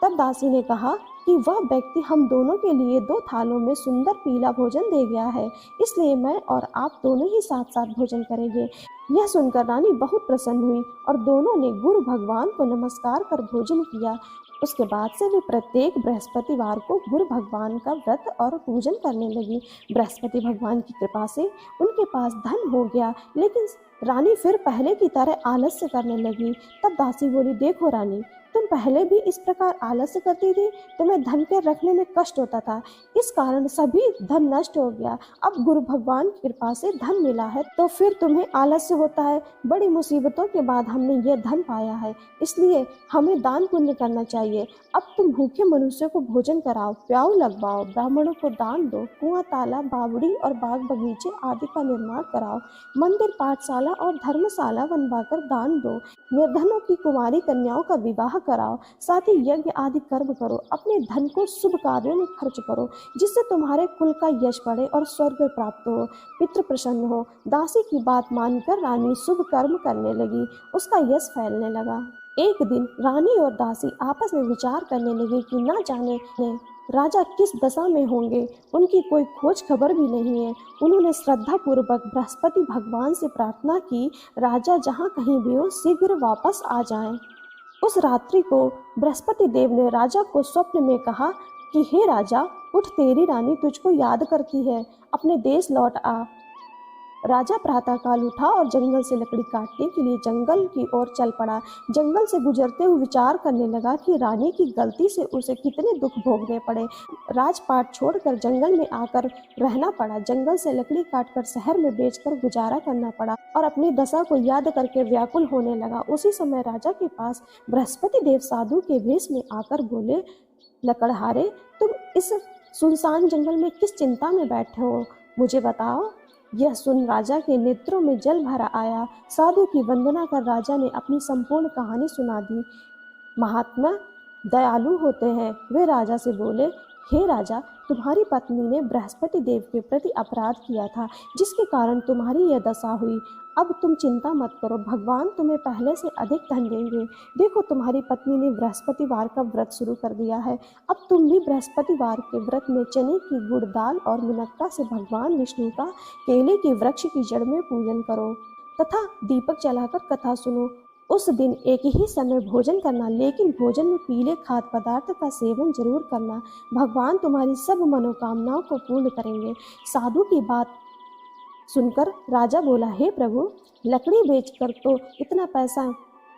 तब दासी ने कहा कि वह व्यक्ति हम दोनों के लिए 2 थालों में सुंदर पीला भोजन दे गया है, इसलिए मैं और आप दोनों ही साथ साथ भोजन करेंगे। यह सुनकर रानी बहुत प्रसन्न हुई और दोनों ने गुरु भगवान को नमस्कार कर भोजन किया। उसके बाद से वे प्रत्येक बृहस्पतिवार को गुरु भगवान का व्रत और पूजन करने लगी। बृहस्पति भगवान की कृपा से उनके पास धन हो गया, लेकिन रानी फिर पहले की तरह आलस्य करने लगी। तब दासी बोली, देखो रानी, तुम पहले भी इस प्रकार आलस्य करती थी, तुम्हें धन के रखने में कष्ट होता था, इस कारण सभी धन नष्ट हो गया। अब गुरु भगवान की कृपा से धन मिला है तो फिर तुम्हें आलस्य होता है। बड़ी मुसीबतों के बाद हमने यह धन पाया है, इसलिए हमें दान पुण्य करना चाहिए। अब तुम भूखे मनुष्य को भोजन कराओ, प्याऊ लगवाओ, ब्राह्मणों को दान दो, कुआं, तालाब, बावड़ी और बाग बगीचे आदि का निर्माण कराओ, मंदिर, पाठशाला और धर्मशाला बनवाकर दान दो, निर्धनों की कुमारी कन्याओं का विवाह कराओ, साथ ही यज्ञ आदि कर्म करो, अपने धन को शुभ कार्यों में खर्च करो, जिससे तुम्हारे कुल का यश बढ़े और स्वर्ग प्राप्त हो, पितृ प्रसन्न हो। दासी की बात मानकर रानी शुभ कर्म करने लगी, उसका यश फैलने लगा। एक दिन रानी और दासी आपस में विचार करने लगे कि न जाने राजा किस दशा में होंगे, उनकी कोई खोज खबर भी नहीं है। उन्होंने श्रद्धा पूर्वक बृहस्पति भगवान से प्रार्थना की, राजा जहाँ कहीं भी हो शीघ्र वापस आ जाएं। उस रात्रि को बृहस्पति देव ने राजा को स्वप्न में कहा कि हे राजा, उठ, तेरी रानी तुझको याद करती है, अपने देश लौट आ। राजा प्रातःकाल उठा और जंगल से लकड़ी काटने के लिए जंगल की ओर चल पड़ा। जंगल से गुजरते हुए विचार करने लगा कि रानी की गलती से उसे कितने दुख भोगने पड़े। राजपाट छोड़कर जंगल में आकर रहना पड़ा। जंगल से लकड़ी काटकर शहर में बेचकर गुजारा करना पड़ा और अपनी दशा को याद करके व्याकुल होने लगा। उसी समय राजा के पास बृहस्पति देव साधु के वेश में आकर बोले, लकड़हारे, तुम इस सुनसान जंगल में किस चिंता में बैठे हो, मुझे बताओ। यह सुन राजा के नेत्रों में जल भरा आया। साधु की वंदना कर राजा ने अपनी संपूर्ण कहानी सुना दी। महात्मा दयालु होते हैं। वे राजा से बोले, हे राजा, तुम्हारी पत्नी ने बृहस्पति देव के प्रति अपराध किया था, जिसके कारण तुम्हारी यह दशा हुई। अब तुम चिंता मत करो, भगवान तुम्हें पहले से अधिक धन देंगे। देखो, तुम्हारी पत्नी ने बृहस्पतिवार का व्रत शुरू कर दिया है। अब तुम भी बृहस्पतिवार के व्रत में चने की गुड़ दाल और मुनक्का से भगवान विष्णु का केले के वृक्ष की जड़ में पूजन करो तथा दीपक जलाकर कथा सुनो। उस दिन एक ही समय भोजन करना, लेकिन भोजन में पीले खाद्य पदार्थ का सेवन जरूर करना। भगवान तुम्हारी सब मनोकामनाओं को पूर्ण करेंगे। साधु की बात सुनकर राजा बोला, हे प्रभु, लकड़ी बेचकर तो इतना पैसा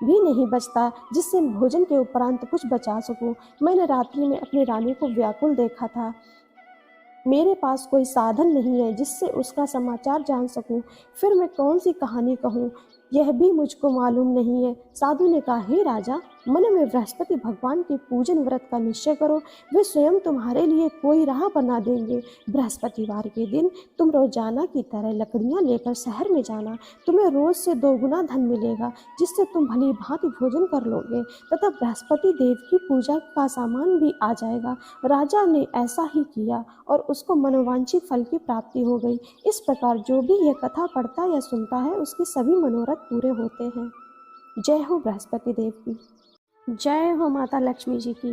भी नहीं बचता जिससे भोजन के उपरांत कुछ बचा सकूं। मैंने रात्रि में अपनी रानी को व्याकुल देखा था। मेरे पास कोई साधन नहीं है जिससे उसका समाचार जान सकूं। फिर मैं कौन सी कहानी कहूं। यह भी मुझको मालूम नहीं है। साधु ने कहा, हे राजा, मन में बृहस्पति भगवान के पूजन व्रत का निश्चय करो, वे स्वयं तुम्हारे लिए कोई राह बना देंगे। बृहस्पतिवार के दिन तुम रोजाना की तरह लकड़ियां लेकर शहर में जाना। तुम्हें रोज से 2 गुना धन मिलेगा, जिससे तुम भली भांति भोजन कर लोगे तथा बृहस्पति देव की पूजा का सामान भी आ जाएगा। राजा ने ऐसा ही किया और उसको मनोवांछित फल की प्राप्ति हो गई। इस प्रकार जो भी यह कथा पढ़ता या सुनता है, उसके सभी मनोरथ पूरे होते हैं। जय हो बृहस्पति देव की। जय हो माता लक्ष्मी जी की।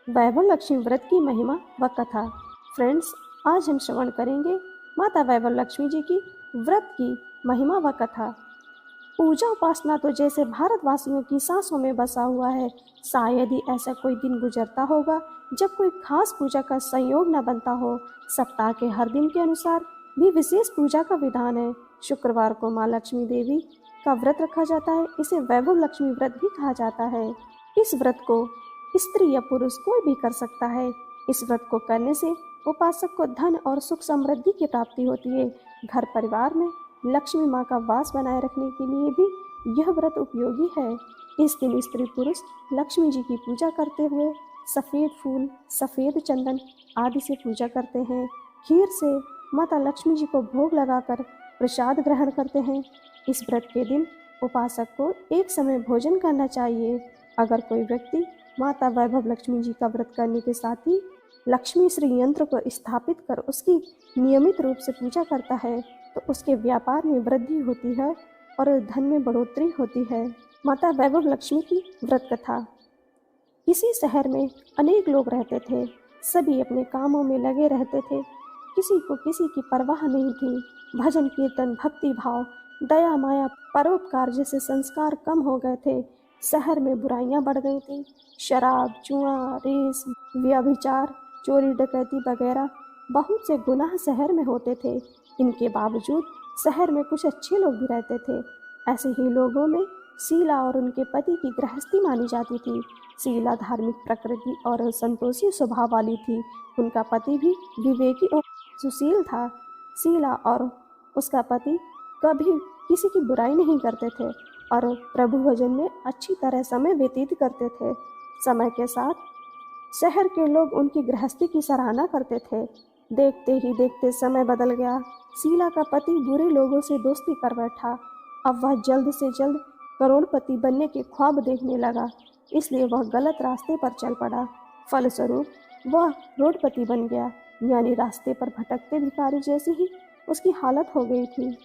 वैभव लक्ष्मी व्रत की महिमा व कथा। फ्रेंड्स, आज हम श्रवण करेंगे माता वैभव लक्ष्मी जी की व्रत की महिमा व कथा। पूजा उपासना तो जैसे भारतवासियों की सांसों में बसा हुआ है। शायद ही ऐसा कोई दिन गुजरता होगा जब कोई खास पूजा का संयोग न बनता हो। सप्ताह के हर दिन के अनुसार भी विशेष पूजा का विधान है। शुक्रवार को माँ लक्ष्मी देवी का व्रत रखा जाता है। इसे वैभव लक्ष्मी व्रत भी कहा जाता है। इस व्रत को स्त्री या पुरुष कोई भी कर सकता है। इस व्रत को करने से उपासक को धन और सुख समृद्धि की प्राप्ति होती है। घर परिवार में लक्ष्मी माँ का वास बनाए रखने के लिए भी यह व्रत उपयोगी है। इस दिन स्त्री पुरुष लक्ष्मी जी की पूजा करते हुए सफ़ेद फूल, सफ़ेद चंदन आदि से पूजा करते हैं। खीर से माता लक्ष्मी जी को भोग लगाकर प्रसाद ग्रहण करते हैं। इस व्रत के दिन उपासक को एक समय भोजन करना चाहिए। अगर कोई व्यक्ति माता वैभव लक्ष्मी जी का व्रत करने के साथ ही लक्ष्मी श्री यंत्र को स्थापित कर उसकी नियमित रूप से पूजा करता है तो उसके व्यापार में वृद्धि होती है और धन में बढ़ोतरी होती है। माता वैभव लक्ष्मी की व्रत कथा। किसी शहर में अनेक लोग रहते थे। सभी अपने कामों में लगे रहते थे। किसी को किसी की परवाह नहीं थी। भजन कीर्तन, भक्ति भाव, दया माया, परोपकार जैसे संस्कार कम हो गए थे। शहर में बुराइयां बढ़ गई थी। शराब, जुआ, रेस, व्यभिचार, चोरी डकैती वगैरह बहुत से गुनाह शहर में होते थे। इनके बावजूद शहर में कुछ अच्छे लोग भी रहते थे। ऐसे ही लोगों में शीला और उनके पति की गृहस्थी मानी जाती थी। शीला धार्मिक प्रकृति और संतोषी स्वभाव वाली थी। उनका पति भी विवेकी और सुशील था। शीला और उसका पति कभी किसी की बुराई नहीं करते थे और प्रभु भजन में अच्छी तरह समय व्यतीत करते थे। समय के साथ शहर के लोग उनकी गृहस्थी की सराहना करते थे। देखते ही देखते समय बदल गया। शीला का पति बुरे लोगों से दोस्ती कर बैठा। अब वह जल्द से जल्द करोड़पति बनने के ख्वाब देखने लगा, इसलिए वह गलत रास्ते पर चल पड़ा। फलस्वरूप वह रोडपति बन गया, यानी रास्ते पर भटकते भिखारी जैसी ही उसकी हालत हो गई थी।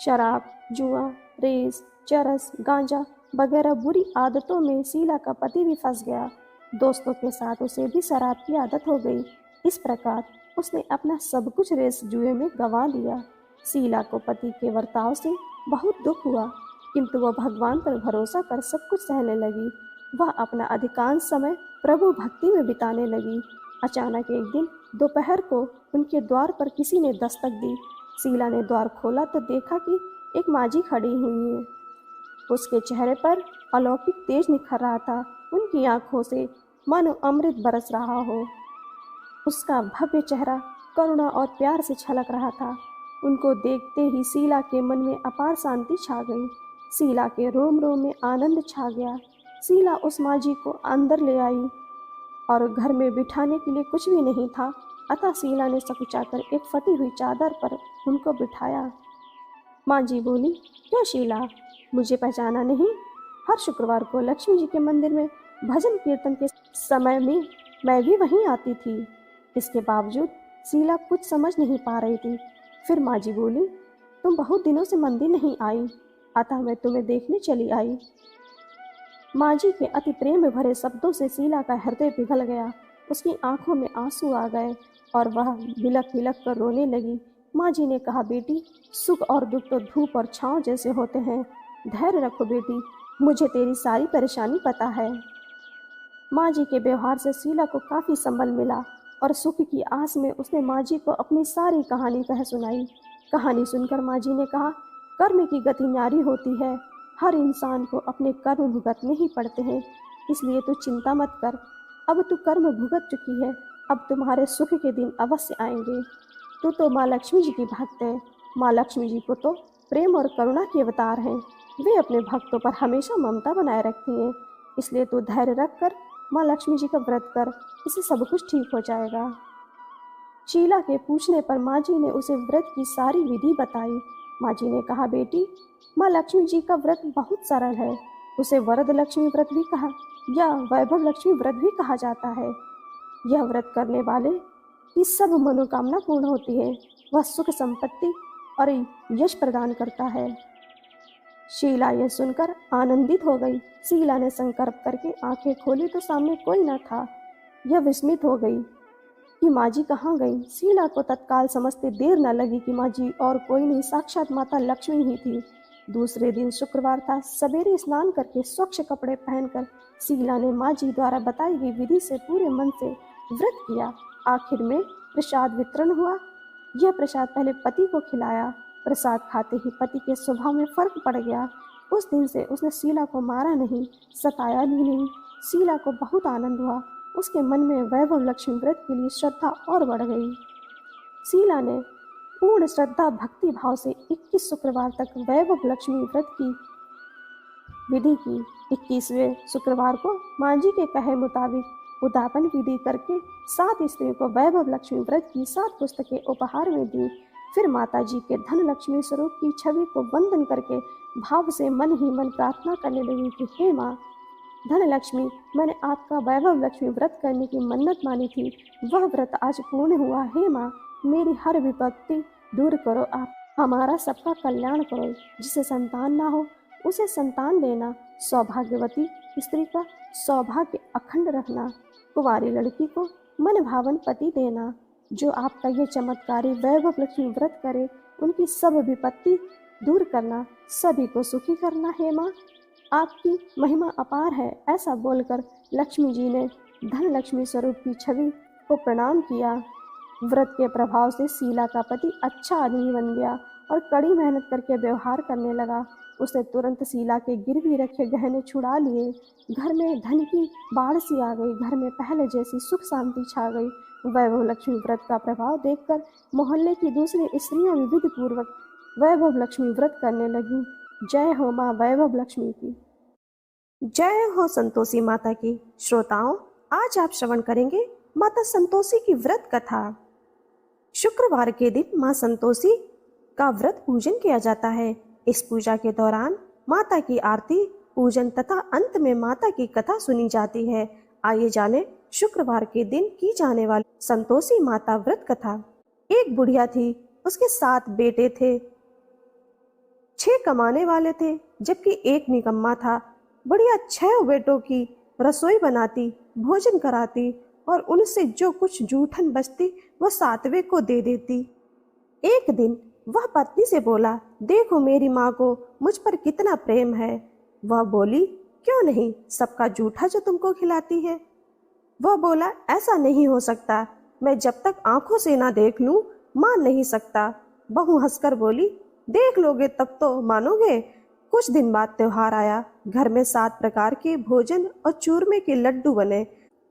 शराब, जुआ, रेस, चरस, गांजा वगैरह बुरी आदतों में शीला का पति भी फंस गया। दोस्तों के साथ उसे भी शराब की आदत हो गई। इस प्रकार उसने अपना सब कुछ रेस जुए में गंवा दिया। शीला को पति के बर्ताव से बहुत दुख हुआ, किंतु वह भगवान पर भरोसा कर सब कुछ सहने लगी। वह अपना अधिकांश समय प्रभु भक्ति में बिताने लगी। अचानक एक दिन दोपहर को उनके द्वार पर किसी ने दस्तक दी। शीला ने द्वार खोला तो देखा कि एक मांझी खड़ी हुई है। उसके चेहरे पर अलौकिक तेज निखर रहा था। उनकी आंखों से मानो अमृत बरस रहा हो। उसका भव्य चेहरा करुणा और प्यार से छलक रहा था। उनको देखते ही शीला के मन में अपार शांति छा गई। शीला के रोम रोम में आनंद छा गया। शीला उस मांझी को अंदर ले आई और घर में बिठाने के लिए कुछ भी नहीं था, अतः शीला ने सकुचाकर एक फटी हुई चादर पर उनको बिठाया। मांझी बोली, क्यों शीला, मुझे पहचाना नहीं? हर शुक्रवार को लक्ष्मी जी के मंदिर में भजन कीर्तन के समय में मैं भी वहीं आती थी। इसके बावजूद शीला कुछ समझ नहीं पा रही थी। फिर मांझी बोली, तुम बहुत दिनों से मंदिर नहीं आई, अतः मैं तुम्हें देखने चली आई। मांझी के अति प्रेम भरे शब्दों से शीला का हृदय पिघल गया। उसकी आंखों में आंसू आ गए और वह बिलख बिलख कर रोने लगी। मांझी ने कहा, बेटी, सुख और दुख तो धूप और छांव जैसे होते हैं। धैर्य रखो बेटी, मुझे तेरी सारी परेशानी पता है। मांझी के व्यवहार से शीला को काफी संबल मिला और सुख की आस में उसने मांझी को अपनी सारी कहानी कह सुनाई। कहानी सुनकर मांझी ने कहा, कर्म की गति न्यारी होती है। हर इंसान को अपने कर्म भुगतने ही पड़ते हैं, इसलिए तू चिंता मत कर। अब तू कर्म भुगत चुकी है, अब तुम्हारे सुख के दिन अवश्य आएंगे। तू तो माँ लक्ष्मी जी की भक्त है। माँ लक्ष्मी जी को तो प्रेम और करुणा के अवतार हैं। वे अपने भक्तों पर हमेशा ममता बनाए रखती हैं, इसलिए तू धैर्य रख कर माँ लक्ष्मी जी का व्रत कर, इससे सब कुछ ठीक हो जाएगा। शीला के पूछने पर माँ जी ने उसे व्रत की सारी विधि बताई। माँ जी ने कहा, बेटी, माँ लक्ष्मी जी का व्रत बहुत सरल है। उसे वरद लक्ष्मी व्रत भी कहा या वैभव लक्ष्मी व्रत भी कहा जाता है। यह व्रत करने वाले की सब मनोकामना पूर्ण होती है। वह सुख संपत्ति और यश प्रदान करता है। शीला यह सुनकर आनंदित हो गई। शीला ने संकल्प करके आंखें खोली तो सामने कोई न था। यह विस्मित हो गई कि माँ जी कहाँ गई। शीला को तत्काल समझते देर न लगी कि माँ जी और कोई नहीं, साक्षात माता लक्ष्मी ही थी। दूसरे दिन शुक्रवार था। सवेरे स्नान करके स्वच्छ कपड़े पहनकर शीला ने माँ जी द्वारा बताई गई विधि से पूरे मन से व्रत किया। आखिर में प्रसाद वितरण हुआ। यह प्रसाद पहले पति को खिलाया। प्रसाद खाते ही पति के स्वभाव में फर्क पड़ गया। उस दिन से उसने शीला को मारा नहीं, सताया भी नहीं। शीला को बहुत आनंद हुआ। उसके मन में वैभव लक्ष्मी व्रत के लिए श्रद्धा और बढ़ गई। शीला ने पूर्ण श्रद्धा भक्ति भाव से 21 शुक्रवार तक वैभव लक्ष्मी व्रत की विधि की। 21वें शुक्रवार को माँ जी के कहे मुताबिक उद्यापन विधि करके 7 स्त्रियों को वैभव लक्ष्मी व्रत की 7 पुस्तकें उपहार में दी। फिर माता जी के धन लक्ष्मी स्वरूप की छवि को वंदन करके भाव से मन ही मन प्रार्थना करने लगी कि हे माँ धन लक्ष्मी, मैंने आपका वैभव लक्ष्मी व्रत करने की मन्नत मानी थी, वह व्रत आज पूर्ण हुआ। हे माँ, मेरी हर विपत्ति दूर करो, आप हमारा सबका कल्याण करो। जिसे संतान ना हो उसे संतान देना, सौभाग्यवती स्त्री का सौभाग्य अखंड रखना, कुंवारी लड़की को मन भावन पति देना। जो आपका यह चमत्कारी वैभव लक्ष्मी व्रत करे उनकी सब विपत्ति दूर करना, सभी को सुखी करना। हे माँ, आपकी महिमा अपार है। ऐसा बोलकर लक्ष्मी जी ने धन लक्ष्मी स्वरूप की छवि को प्रणाम किया। व्रत के प्रभाव से शीला का पति अच्छा आदमी बन गया और कड़ी मेहनत करके व्यवहार करने लगा। उसने तुरंत शीला के गिरवी रखे गहने छुड़ा लिए। घर में धन की बाढ़ सी आ गई। घर में पहले जैसी सुख शांति छा गई। वैभव लक्ष्मी व्रत का प्रभाव देखकर मोहल्ले की दूसरी स्त्रियां विधि पूर्वक वैभव लक्ष्मी व्रत करने लगी। जय हो माँ वैभव लक्ष्मी की। जय हो संतोषी माता की। श्रोताओं, आज आप श्रवण करेंगे माता संतोषी की व्रत कथा। शुक्रवार के दिन माँ संतोषी का व्रत पूजन किया जाता है। इस पूजा के दौरान माता की आरती, पूजन तथा अंत में माता की कथा सुनी जाती है। आइए जाने शुक्रवार के दिन की जाने वाली संतोषी माता व्रत कथा। एक बुढ़िया थी, उसके 7 बेटे थे। 6 कमाने वाले थे जबकि एक निकम्मा था। बुढ़िया 6 बेटों की रसोई बनाती, भोजन कराती और उनसे जो कुछ जूठन बचती वह 7वें को दे देती। एक दिन वह पत्नी से बोला, देखो मेरी माँ को मुझ पर कितना प्रेम है। वह बोली, क्यों नहीं, सबका जूठा जो तुमको खिलाती है। वह बोला, ऐसा नहीं हो सकता, मैं जब तक आंखों से ना देख लूं मान नहीं सकता। बहू हंसकर बोली, देख लोगे तब तो मानोगे। कुछ दिन बाद त्योहार आया। घर में 7 प्रकार के भोजन और चूरमे के लड्डू बने।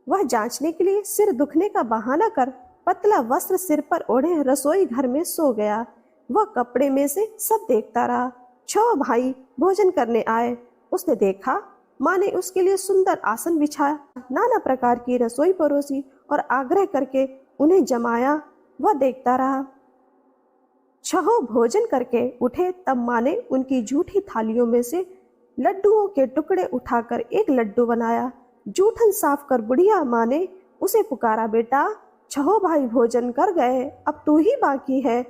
वह जांचने के लिए सिर दुखने का बहाना कर पतला वस्त्र सिर पर ओढ़े रसोई घर में सो गया। वह कपड़े में से सब देखता रहा। 6 भाई भोजन करने आए। उसने देखा माँ ने उसके लिए सुंदर आसन बिछाया, नाना प्रकार की रसोई परोसी और आग्रह करके उन्हें जमाया। वह देखता रहा। 6 भोजन करके उठे तब माँ ने उनकी जूठी थालियों में से लड्डुओं के टुकड़े उठाकर एक लड्डू बनाया। जूठन साफ कर बुढ़िया माँ ने उसे पुकारा, बेटा 6 भाई भोजन कर गए, अब तू ही बाकी है,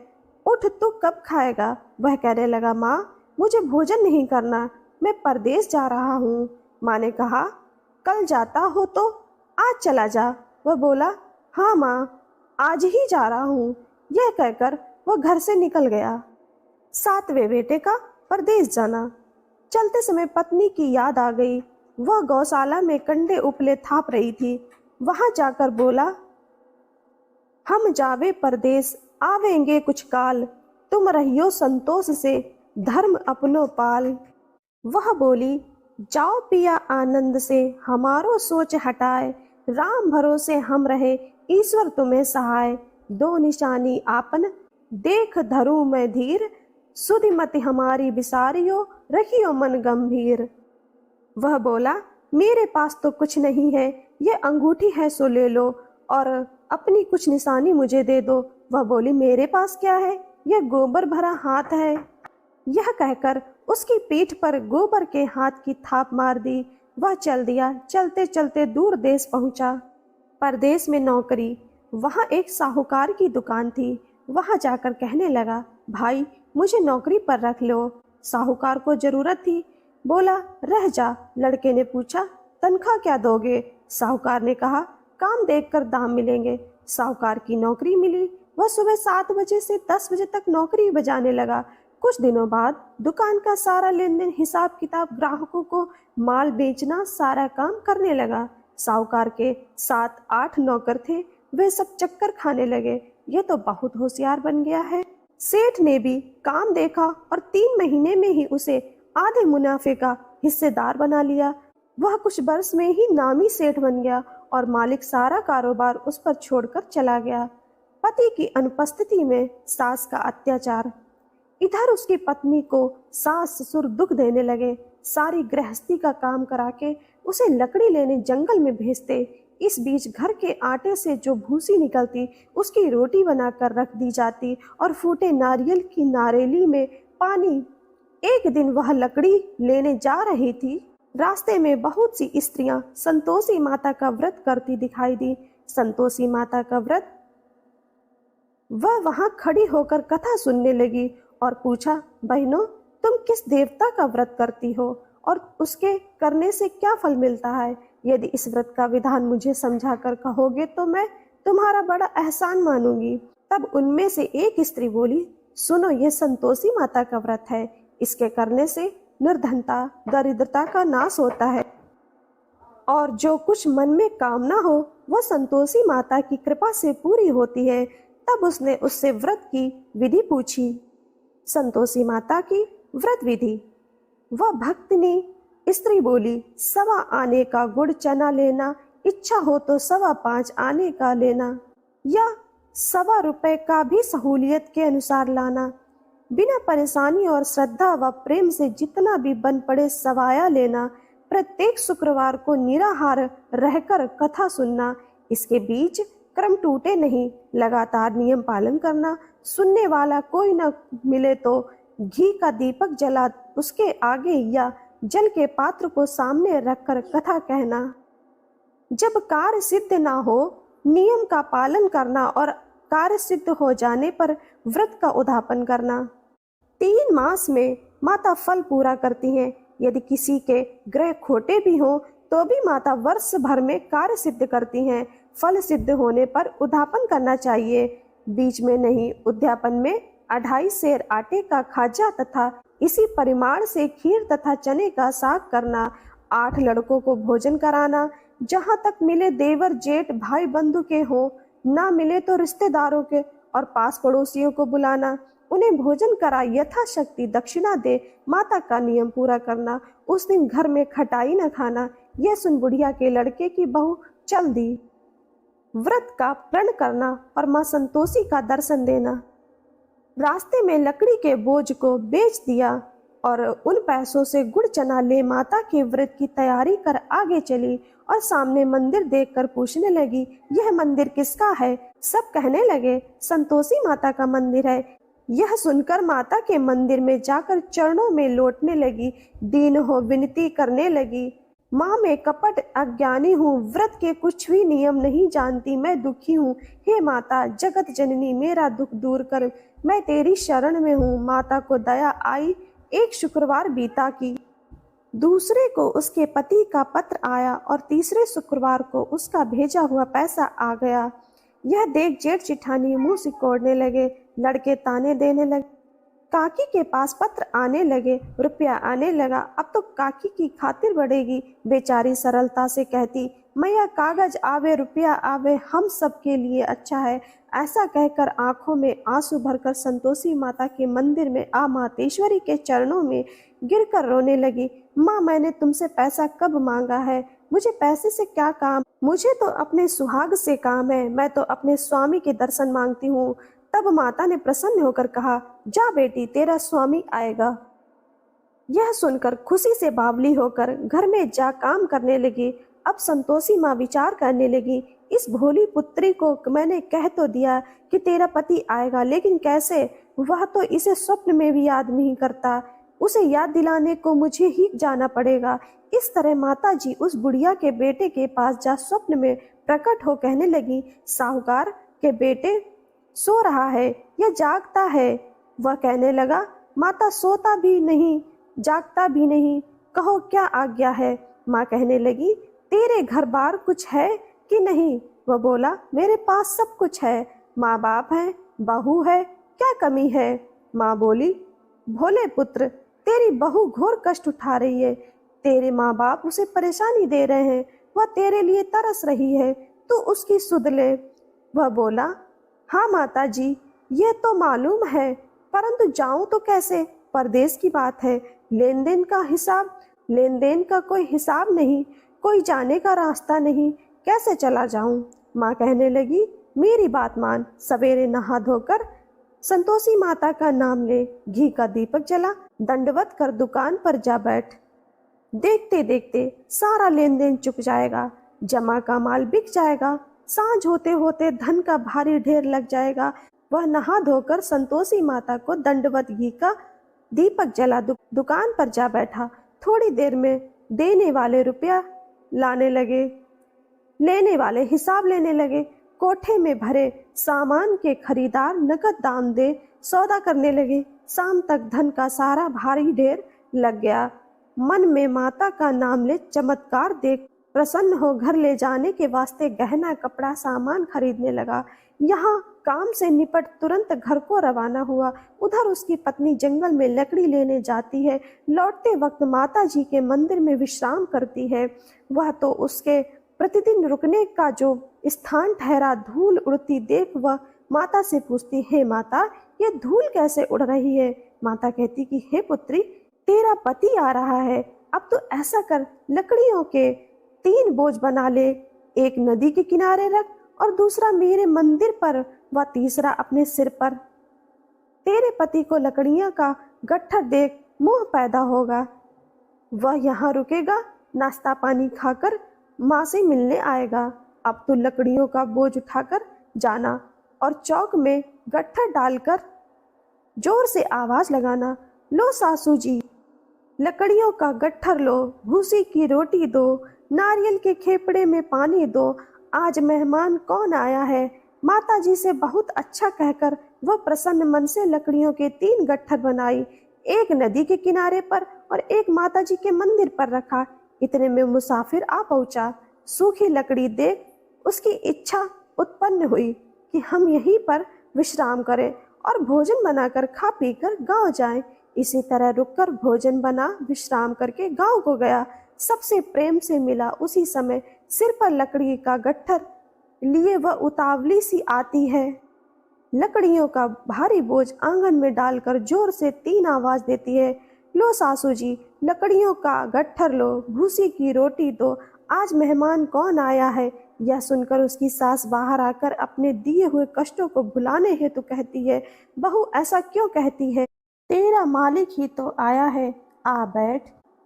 उठ, तू कब खाएगा। वह कहने लगा, माँ मुझे भोजन नहीं करना, मैं परदेश जा रहा हूँ। माँ ने कहा, कल जाता हो तो आज चला जा। वह बोला, हाँ माँ आज ही जा रहा हूँ। यह कहकर वह घर से निकल गया। 7वें बेटे का परदेश जाना। चलते समय पत्नी की याद आ गई। वह गौशाला में कंडे उपले थाप रही थी। वहां जाकर बोला, हम जावे परदेश आवेंगे कुछ काल, तुम रहियो संतोष से धर्म अपनो पाल। वह बोली, जाओ पिया आनंद से हमारो सोच हटाए, राम भरोसे हम रहे ईश्वर तुम्हें सहाय। 2 निशानी आपन देख धरू मैं धीर, सुधि मति हमारी बिसारियो, रखियो मन गंभीर। वह बोला, मेरे पास तो कुछ नहीं है, ये अंगूठी है सो ले लो और अपनी कुछ निशानी मुझे दे दो। वह बोली, मेरे पास क्या है, यह गोबर भरा हाथ है। यह कहकर उसकी पीठ पर गोबर के हाथ की थाप मार दी। वह चल दिया। चलते चलते दूर देश पहुंचा। परदेश में नौकरी। वहां एक साहूकार की दुकान थी। वहां जाकर कहने लगा, भाई मुझे नौकरी पर रख लो। साहूकार को जरूरत थी। बोला, रह जा। लड़के ने पूछा, तनख्वाह क्या दोगे? साहूकार ने कहा, काम देखकर दाम मिलेंगे। साहूकार की नौकरी मिली। वह सुबह 7 बजे से 10 बजे तक नौकरी बजाने लगा। कुछ दिनों बाद दुकान का सारा लेन देन, हिसाब किताब, ग्राहकों को माल बेचना, सारा काम करने लगा। साहूकार के 7-8 नौकर थे। वे सब चक्कर खाने लगे। ये तो बहुत होशियार बन गया है। सेठ ने भी काम देखा और 3 महीने में ही उसे आधे मुनाफे का हिस्सेदार बना लिया। वह कुछ वर्ष में ही नामी सेठ बन गया और मालिक सारा कारोबार उस पर छोड़कर चला गया। पति की अनुपस्थिति में सास का अत्याचार। इधर उसकी पत्नी को सास ससुर दुख देने लगे। सारी गृहस्थी का काम करा के उसे लकड़ी लेने जंगल में भेजते। इस बीच घर के आटे से जो भूसी निकलती उसकी रोटी बनाकर रख दी जाती और फूटे नारियल की नारेली में पानी। एक दिन वह लकड़ी लेने जा रही थी। रास्ते में बहुत सी स्त्रियां संतोषी माता का व्रत करती दिखाई दी। संतोषी माता का व्रत। वह वहां खड़ी होकर कथा सुनने लगी और पूछा, बहनों तुम किस देवता का व्रत करती हो और उसके करने से क्या फल मिलता है? यदि इस व्रत का विधान मुझे समझा कर कहोगे तो मैं तुम्हारा बड़ा एहसान मानूंगी। तब उनमें से एक स्त्री बोली, सुनो, यह संतोषी माता का व्रत है। इसके करने से निर्धनता, दरिद्रता का नाश होता है और जो कुछ मन में कामना हो वह संतोषी माता की कृपा से पूरी होती है। तब उसने उससे व्रत की विधि पूछी। संतोषी माता की व्रत विधि। वह भक्तनी स्त्री बोली, 1.25 आने का गुड़ चना लेना, इच्छा हो तो 5.25 आने का लेना, या 1.25 रुपए का भी सहूलियत के अनुसार लाना। बिना परेशानी और श्रद्धा व प्रेम से जितना भी बन पड़े सवाया लेना। प्रत्येक शुक्रवार को निराहार रहकर कथा सुनना। इसके बीच क्रम टूटे नहीं, लगातार नियम पालन करना। सुनने वाला कोई न मिले तो घी का दीपक जला उसके आगे या जल के पात्र को सामने रखकर कथा कहना। जब कार्य सिद्ध ना हो, नियम का पालन करना और कार्य सिद्ध हो जाने पर व्रत का उद्यापन करना। 3 मास में माता फल पूरा करती हैं। यदि किसी के ग्रह खोटे भी हों तो भी माता वर्ष भर में कार्य सिद्ध करती हैं। फल सिद्ध होने पर उद्यापन करना चाहिए, बीच में नहीं। उद्यापन में 2.5 सेर आटे का खाजा तथा इसी परिमाण से खीर तथा चने का साग करना। 8 लड़कों को भोजन कराना। जहाँ तक मिले देवर जेठ भाई बंधु के हो, ना मिले तो रिश्तेदारों के और पास पड़ोसियों को बुलाना। उन्हें भोजन करा यथाशक्ति दक्षिणा दे। माता का नियम पूरा करना। उस दिन घर में खटाई न खाना। यह सुन बुढ़िया के लड़के की बहू चल दी। व्रत का प्रण करना और मां संतोषी का दर्शन देना। रास्ते में लकड़ी के बोझ को बेच दिया और उन पैसों से गुड़ चना ले माता के व्रत की तैयारी कर आगे चली और सामने मंदिर देखकर पूछने लगी, यह मंदिर किसका है? सब कहने लगे, संतोषी माता का मंदिर है। यह सुनकर माता के मंदिर में जाकर चरणों में लौटने लगी। दीन हो विनती करने लगी, माँ मैं कपट अज्ञानी हूँ, व्रत के कुछ भी नियम नहीं जानती, मैं दुखी हूँ। हे माता जगत जननी मेरा दुख दूर कर, मैं तेरी शरण में हूँ। माता को दया आई। एक शुक्रवार बीता की दूसरे को उसके पति का पत्र आया और तीसरे शुक्रवार को उसका भेजा हुआ पैसा आ गया। यह देख जेठ जिठानी मुंह सिकोड़ने लगे। लड़के ताने देने लगे। काकी के पास पत्र आने लगे, रुपया आने लगा। अब तो काकी की खातिर बढ़ेगी। बेचारी सरलता से कहती, मैया कागज आवे रुपया आवे, हम सब के लिए अच्छा है। ऐसा कहकर आंखों में आंसू भरकर संतोषी माता के मंदिर में आ मातेश्वरी के चरणों में गिरकर रोने लगी। माँ मैंने तुमसे पैसा कब मांगा है? मुझे पैसे से क्या काम? मुझे तो अपने सुहाग से काम है। मैं तो अपने स्वामी के दर्शन मांगती हूँ। तब माता ने प्रसन्न होकर कहा, जा बेटी तेरा स्वामी आएगा। यह सुनकर खुशी से बावली होकर घर में जा काम करने लगी। अब संतोषी माँ विचार करने लगी, इस भोली पुत्री को मैंने कह तो दिया कि तेरा पति आएगा, लेकिन कैसे? वह तो इसे स्वप्न में भी याद नहीं करता। उसे याद दिलाने को मुझे ही जाना पड़ेगा। इस तरह माता जी उस बुढ़िया के बेटे के पास जा स्वप्न में प्रकट हो कहने लगी, साहूकार के बेटे सो रहा है या जागता है? वह कहने लगा, माता सोता भी नहीं जागता भी नहीं, कहो क्या आज्ञा है? माँ कहने लगी, तेरे घर बार कुछ है कि नहीं? वह बोला, मेरे पास सब कुछ है, माँ बाप है, बहू है, क्या कमी है? माँ बोली, भोले पुत्र, तेरी बहू घोर कष्ट उठा रही है, तेरे माँ बाप उसे परेशानी दे रहे हैं, वह तेरे लिए तरस रही है, तू उसकी सुध ले। वह बोला, हाँ माता जी, यह तो मालूम है, परंतु जाऊं तो कैसे? परदेश की बात है, लेन देन का कोई हिसाब नहीं, कोई जाने का रास्ता नहीं, कैसे चला जाऊं? माँ कहने लगी, मेरी बात मान, सवेरे नहा धोकर संतोषी माता का नाम ले, घी का दीपक जला, दंडवत कर दुकान पर जा बैठ। देखते देखते सारा लेन देन चुक जाएगा, जमा का माल बिक जाएगा, सांझ होते होते धन का भारी ढेर लग जाएगा। वह नहा धोकर संतोषी माता को दंडवत घी का दीपक जला दुकान पर जा बैठा। थोड़ी देर में देने वाले रुपया लाने लगे, लेने वाले हिसाब लेने लगे। कोठे में भरे सामान के खरीदार नकद दाम दे सौदा करने लगे। शाम तक धन का सारा भारी ढेर लग गया। मन में माता का नाम ले चमत्कार देख प्रसन्न हो घर ले जाने के वास्ते गहना कपड़ा सामान खरीदने लगा। यहाँ काम से निपट तुरंत घर को रवाना हुआ। उधर उसकी पत्नी जंगल में लकड़ी लेने जाती है। लौटते वक्त माता जी के मंदिर में विश्राम करती है। वह तो उसके प्रतिदिन रुकने का जो स्थान ठहरा। धूल उड़ती देख वह माता से पूछती, हे माता, ये धूल कैसे उड़ रही है? माता कहती कि हे पुत्री, तेरा पति आ रहा है, अब तो ऐसा कर, लकड़ियों के 3 बोझ बना ले, एक नदी के किनारे रख और दूसरा मेरे मंदिर पर व तीसरा अपने सिर पर। तेरे पति को लकड़ियां का गट्ठर देख मोह पैदा होगा, वह यहाँ रुकेगा, नाश्ता पानी खाकर माँ से मिलने आएगा। अब तो लकड़ियों का बोझ उठाकर जाना और चौक में गट्ठर डालकर जोर से आवाज लगाना, लो सासू जी, लकड़ियों का गट्ठर लो, भूसी की रोटी दो, नारियल के खेपड़े में पानी दो, आज मेहमान कौन आया है? माता जी से बहुत अच्छा कहकर वह प्रसन्न मन से लकड़ियों के 3 गट्ठर बनाई, एक नदी के किनारे पर और एक माता जी के मंदिर पर रखा। इतने में मुसाफिर आ पहुंचा। सूखी लकड़ी देख उसकी इच्छा उत्पन्न हुई कि हम यहीं पर विश्राम करें और भोजन बनाकर खा पीकर गांव जाएं। इसी तरह रुककर भोजन बना विश्राम करके गांव को गया। सबसे प्रेम से मिला। उसी समय सिर पर लकड़ी का गट्ठर लिए वह उतावली सी आती है। लकड़ियों का भारी बोझ आंगन में डालकर जोर से 3 आवाज देती है, लो सासू जी, लकड़ियों का गट्ठर लो, भूसी की रोटी दो, आज मेहमान कौन आया है? यह सुनकर उसकी सास बाहर आकर अपने दिए हुए कष्टों को भुलाने हेतु कहती है, बहू ऐसा क्यों कहती है? तेरा मालिक ही तो आया है, आ बैठ,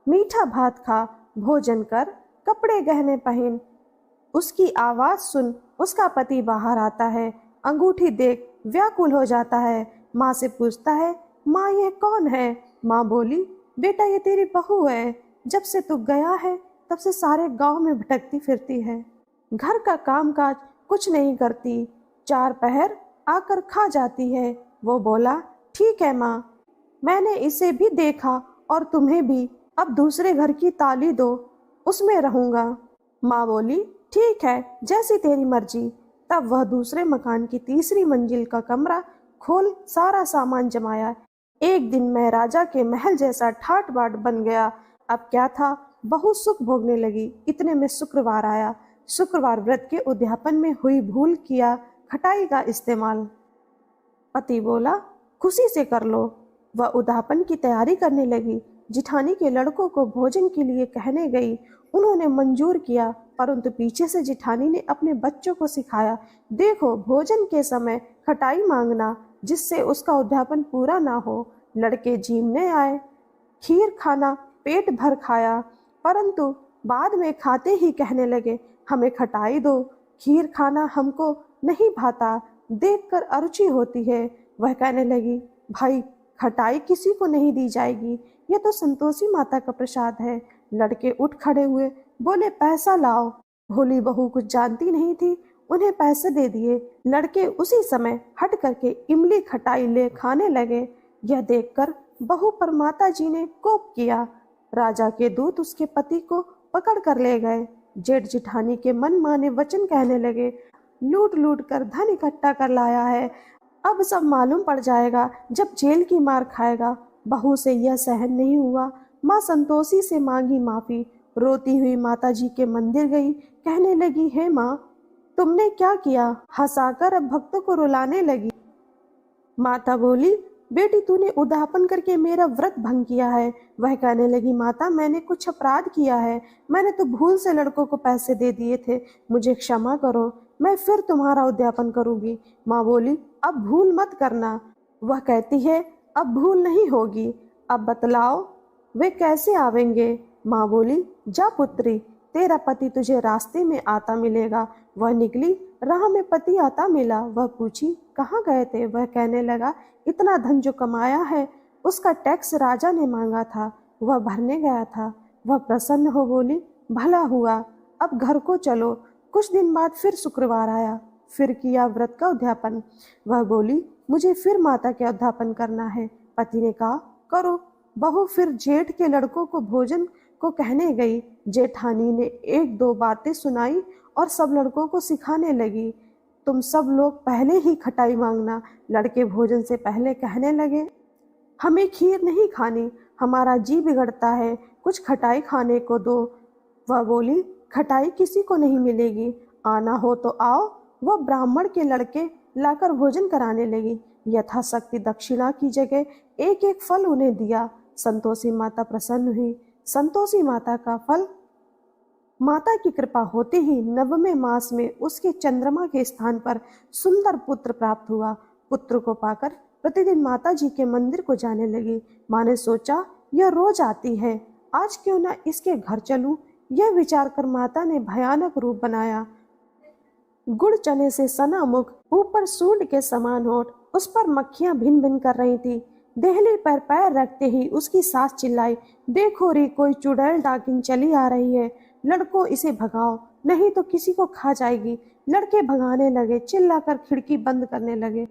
मीठा भात खा, भोजन कर, कपड़े गहने पहन। उसकी आवाज सुन उसका पति बाहर आता है। अंगूठी देख व्याकुल हो जाता है। माँ से पूछता है, माँ ये कौन है? माँ बोली, बेटा ये तेरी बहू है, जब से तू गया है तब से सारे गांव में भटकती फिरती है, घर का कामकाज कुछ नहीं करती, 4 पहर आकर खा जाती है। वो बोला, ठीक है माँ, मैंने इसे भी देखा और तुम्हें भी, अब दूसरे घर की ताली दो, उसमें रहूंगा। माँ बोली, ठीक है, जैसी तेरी मर्जी। तब वह दूसरे मकान की 3री मंजिल का कमरा खोल सारा सामान जमाया। एक दिन महाराजा के महल जैसा ठाट बाट बन गया। अब क्या था, बहुत सुख भोगने लगी। इतने में शुक्रवार आया। शुक्रवार व्रत के उद्यापन में हुई भूल किया खटाई का इस्तेमाल। पति बोला, खुशी से कर लो। वह उद्यापन की तैयारी करने लगी। जिठानी के लड़कों को भोजन के लिए कहने गई। उन्होंने मंजूर किया, परंतु पीछे से जिठानी ने अपने बच्चों को सिखाया, देखो भोजन के समय खटाई मांगना, जिससे उसका उद्यापन पूरा ना हो। लड़के झीमने आए। खीर खाना पेट भर खाया, परंतु बाद में खाते ही कहने लगे, हमें खटाई दो, खीर खाना हमको नहीं भाता, देखकर अरुचि होती है। वह कहने लगी, भाई खटाई किसी को नहीं दी जाएगी, यह तो संतोषी माता का प्रसाद है। लड़के उठ खड़े हुए, बोले पैसा लाओ। भोली बहू कुछ जानती नहीं थी, उन्हें पैसे दे दिए। लड़के उसी समय हट करके इमली खटाई ले खाने लगे। यह देखकर बहू पर माता जी ने कोप किया। राजा के दूत उसके पति को पकड़ कर ले गए। जेठ जिठानी के मन माने वचन कहने लगे, लूट लूट कर धन इकट्ठा कर लाया है, अब सब मालूम पड़ जाएगा जब जेल की मार खाएगा। बहू से यह सहन नहीं हुआ, माँ संतोषी से मांगी माफी। रोती हुई माता जी के मंदिर गई, कहने लगी, हे माँ तुमने क्या किया? हंसाकर अब भक्तों को रुलाने लगी। माता बोली, बेटी तूने उद्यापन करके मेरा व्रत भंग किया है। वह कहने लगी, माता मैंने कुछ अपराध किया है, मैंने तो भूल से लड़कों को पैसे दे दिए थे, मुझे क्षमा करो, मैं फिर तुम्हारा उद्यापन करूंगी। माँ बोली, अब भूल मत करना। वह कहती है, अब भूल नहीं होगी, अब बतलाओ वे कैसे आवेंगे? माँ बोली, जा पुत्री, तेरा पति तुझे रास्ते में आता मिलेगा। वह निकली, राह में पति आता मिला। वह पूछी, कहाँ गए थे? वह कहने लगा, इतना धन जो कमाया है उसका टैक्स राजा ने मांगा था, वह भरने गया था। वह प्रसन्न हो बोली, भला हुआ, अब घर को चलो। कुछ दिन बाद फिर शुक्रवार आया, फिर किया व्रत का उद्यापन। वह बोली, मुझे फिर माता के उद्यापन करना है। पति ने कहा, करो। बहू फिर जेठ के लड़कों को भोजन को कहने गई। जेठानी ने एक दो बातें सुनाई और सब लड़कों को सिखाने लगी, तुम सब लोग पहले ही खटाई मांगना। लड़के भोजन से पहले कहने लगे, हमें खीर नहीं खानी, हमारा जी बिगड़ता है, कुछ खटाई खाने को दो। वह बोली, खटाई किसी को नहीं मिलेगी, आना हो तो आओ। वह ब्राह्मण के लड़के लाकर भोजन कराने लगी। यथाशक्ति दक्षिणा की जगह एक एक फल उन्हें दिया। संतोषी माता प्रसन्न हुई। संतोषी माता का फल, माता की कृपा होते ही नवमे मास में उसके चंद्रमा के स्थान पर सुंदर पुत्र प्राप्त हुआ। पुत्र को पाकर प्रतिदिन माता जी के मंदिर को जाने लगी। माँ ने सोचा, यह रोज आती है, आज क्यों न इसके घर चलूं। यह विचार कर माता ने भयानक रूप बनाया। गुड़ चने से सना मुख, ऊपर सूंड के समान होठ, उस पर मक्खियां भिन भिन कर रही थी। देहली पर पैर रखते ही उसकी सास चिल्लाई, देखो रे कोई चुड़ैल डाकिन चली आ रही है, लड़कों इसे भगाओ नहीं तो किसी को खा जाएगी। लड़के भगाने लगे, चिल्लाकर खिड़की बंद करने लगे।